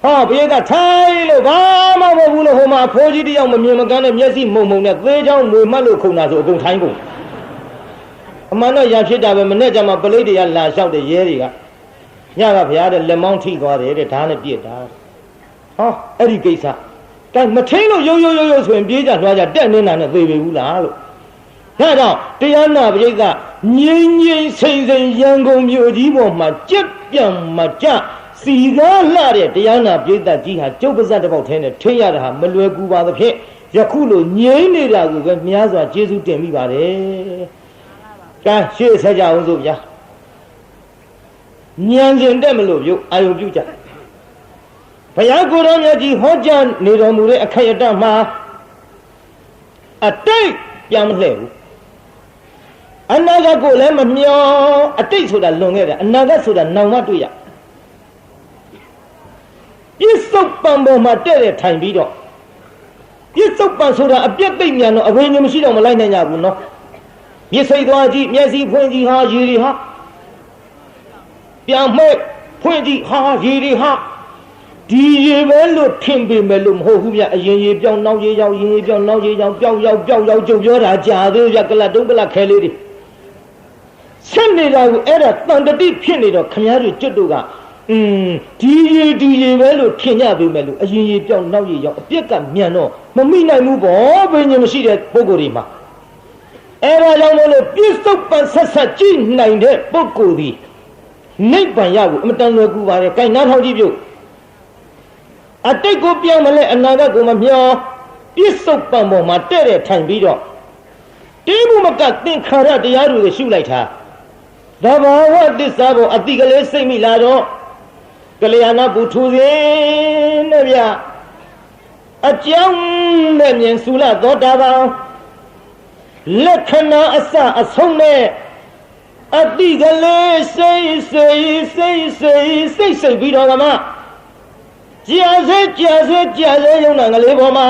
ဟောပိဋကထိုင်လို့ဘာမှမဟုတ်ဘူးလို့ဟိုမှာအဖိုးကြီးတယောက်မမြင်မကန်းနဲ့မျက်စိမုံနဲ့သေးချောင်းမွေမှတ်လို့ခုန်တာဆိုအကုန်ထိုင်းကုန်အမှန်တော့ရံဖြစ်တာပဲမနဲ့ကြမှာပလိတ်တွေကလာလျှောက်တဲ့ရဲတွေကညကဘုရားတဲ့လက်မောင်းထိသွားတယ်တဲ့ဓာတ်နဲ့ပြစ်တာဟောအဲ့ဒီကိစ္စကဲမထင်းလို့ရိုးဆိုရင်ပြေးကြလွှားကြတက်နေတာနဲ့သေပြီဘူးလားလို့ဒါတော့တရားနာပိဋကငြိမ်စိမ့်ရန်ကုန်မြို့ကြီးပေါ်မှာကြက်ပြန်မကြစီကားလှတဲ့တရားနာပိဋကကြီးဟာကျုပ်ပါဇက်တစ်ပေါက်ထဲနဲ့ထိရတာဟာမလွယ်ကူပါသဖြင့်ယခုလိုငြိမ်နေတာကိုပဲများစွာကျေးဇူးတင်မိပါတယ်ကဲရှေ့ဆက်ကြအောင်စို့ဗျာဉာဏ်ရှင်တက်မလို့ပြုအာယုပြုကြဘုရားကိုယ်တော်မြတ်ကြီးဟောကြားနေတော်မူတဲ့အခိုက်အတန့်မှာအတိတ်ပြန်မလှည့်ဘူးအနာဂတ်ကိုလည်းမမျောအတိတ်ဆိုတာလွန်ခဲ့တယ်အနာဂတ်ဆိုတာနောင်မှတွေ့ရပြစ္ဆုတ်ပံပေါ်မှာတဲ့တဲ့ထိုင်ပြီးတော့ပြစ္ဆုတ်ပံဆိုတာအပြက်သိမ့်မြန်တော့အဝိညာဉ်မရှိတော့မလိုက်နိုင်ကြဘူးနော်မျက်စိသွားကြည့်မျက်စိဖွင့်ကြည့်ဟာရေတွေဟာပြန်မဲ့ဖွင့်ကြည့်ဟာရေတွေဟာဒီရေပဲလို့ထင်ပေမဲ့လို့မဟုတ်ဘူးဗျအရင်ရေပြောင်းနောက်ရေရောက်ရင်ရေပြောင်းနောက်ရေရောက်ပျောက်ရောက်ကြုံပြောတာကြာသေးဗျကလတ်တုံးကလတ်ခဲလေးတွေဆက်နေတာကိုအဲ့ဒါတန်တတိဖြစ်နေတော့ခမည်းတော်ကျွတ်တို့ကဒီရေပဲလို့ထင်ကြပေမဲ့လို့အရင်ရေပြောင်းနောက်ရေရောက်အပြက်ကမြန်တော့မမိနိုင်ဘူးပေါ့ဘယ်ညမရှိတဲ့ပုဂ္ဂိုလ်တွေမှာအဲ့ဒါကြောင့်လို့ပြစ္ဆုတ်ပန်ဆက်ကြည့်နိုင်တဲ့ပုဂ္ဂိုလ်ဒီနိဗ္ဗာန်ရဖို့အမတန်လွယ်ကူပါတယ်။ကိုင်နားထောင်ကြည့်ပြုအတိတ်ကိုပြောင်းမလဲအနာဂတ်ကိုမမျောပြစ္ဆုတ်ပံပေါ်မှာတဲ့တဲ့ထိုင်ပြီးတော့တိမှုမကသင်္ခါရတရားတွေကိုရှုလိုက်တာသဘာဝတစ္ဆာပေါ်အတိကလေးစိတ်မိလာတော့ကလျာဏပုထုဇဉ်နဲ့ဗျအကြောင်းနဲ့မြင်စုလသောတာပန်လက္ခဏာအစအဆုံးနဲ့အတိကလေးစိတ်ပြီးတော့ကမှကြာစေယုံနာကလေးပေါ်မှာ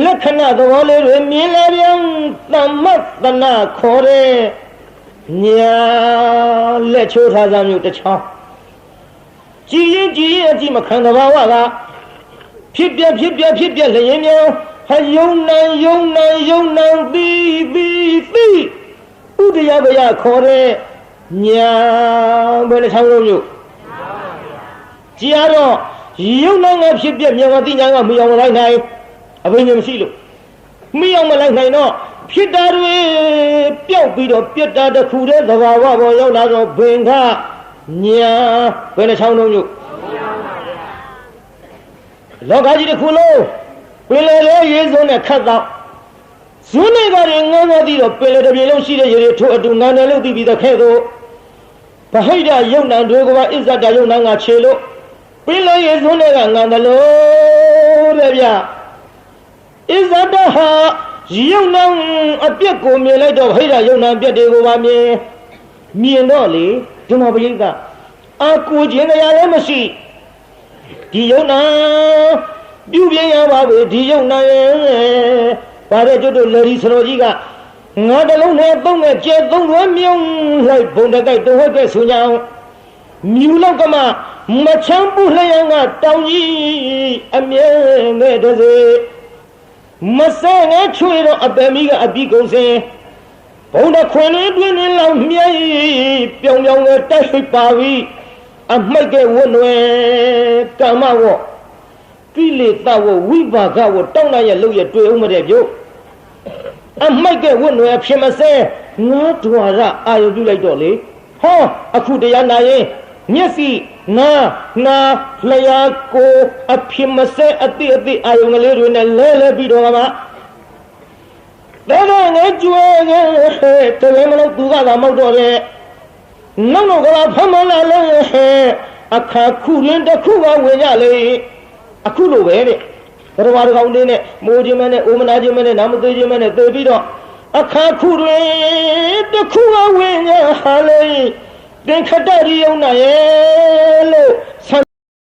လက္ခဏာသဘောလေးတွေမြင်လာပြန်သမ္မတနာခေါ်တဲ့ညာလက်ချိုးထားစမျိုးတစ်ချောင်းကြည်ရင်အကြည့်မခံသဘာဝကဖြစ်ပြလျင်မြောင်းဟာယုံနံပြီးဥဒယဘယခေါ်တဲ့ညာဘယ်နှချောင်းလုံးမျိုးကြည်ရတော့ယုံနံကဖြစ်ပြမြောင်းတိညာကမယောင်မလိုက်နိုင်အဘိညာမရှိလို့မယောင်မလိုက်နိုင်တော့ဖြစ်တာတွေပျောက်ပြီးတော့ပြတ်တာတစ်ခုတည်းသဘာဝပေါ်ရောက်လာတော့ဘင်္ဂ ညာဘယ်နှချောင်းလုံးညို့လောကကြီးတစ်ခုလုံးပင်လယ်လေးရေစုံနဲ့ခတ်တော့ဇွန်းနေကတွေငန်းငန်းပြီးတော့ပင်လယ်တစ်ပြေလုံးရှိတဲ့ရေတွေထိုးအတူငန်းတယ်လို့သိပြီးတဲ့ခဲ့တော့ဗဟိတယုံနံတွေကပါအစ္ဆဒယုံနံကခြေလို့ပင်လယ်ရေစုံတွေကငန်းတယ်လို့တဲ့ဗျအစ္ဆဒဟာယုံနံအပြက်ကိုမြင်လိုက်တော့ဗဟိတယုံနံအပြက်တွေကိုပါမြင်တော့လေဒီမှာပရိသတ်အာကိုခြင်းတရားလည်းမရှိဒီယုံနံပြုပြင်းရပါပဲဒီယုံနံရဲ့ဗါတဲ့ကျွတ်တို့လေဒီစတော်ကြီးကငါတလုံးနဲ့သုံးနဲ့ကျဲသုံးလွဲမြုံလိုက်ဘုံတကိုက်တော့ဟုတ်ကဲ့ဆိုကြအောင်မြူလောက်ကမှမချမ်းပူလျံကတောင်ကြီးအမြဲနဲ့တစေမဆဲနဲ့ချွေတော့အပယ်မီကအပြီးကုန်စင်ဘုံတခွင်လေးတွင်နေလောက်မြဲပြောင်ပြောင်နဲ့တိုက်ဖိပါပြီအမိုက်ကဲဝွနွယ်ကာမဝေါကိလေသာဝဝိပါကဝတောင်းတရဲ့လုပ်ရတွေ့ဦးမတဲ့ပြုတ်အမိုက်ကဲဝွနွယ်ဖြစ်မစဲငါးဒွါရအာယုပြုလိုက်တော့လေဟောအခုတရားနာရင်မျက်စိနာလျှာကိုအဖြစ်မစဲအတိအာယုကလေးတွေနဲ့လဲပြီးတော့မှာဒါကငါကျွဲငယ်တကယ်မလို့သူကသာမောက်တော့တယ်နောက်ကဖမ်းမလာလဲအခါခုရင်းတစ်ခုကဝင်ကြလေအခုလိုပဲတဲ့တော်တော်ကောင်လေးနဲ့မိုးခြင်းမဲနဲ့အိုမနာခြင်းမဲနဲ့နာမသေးခြင်းမဲနဲ့သေပြီးတော့အခါခုတွင်တစ်ခုကဝင်ကြဟာလေသင်္ခတရိယုံနာရဲ့လို့ဆန္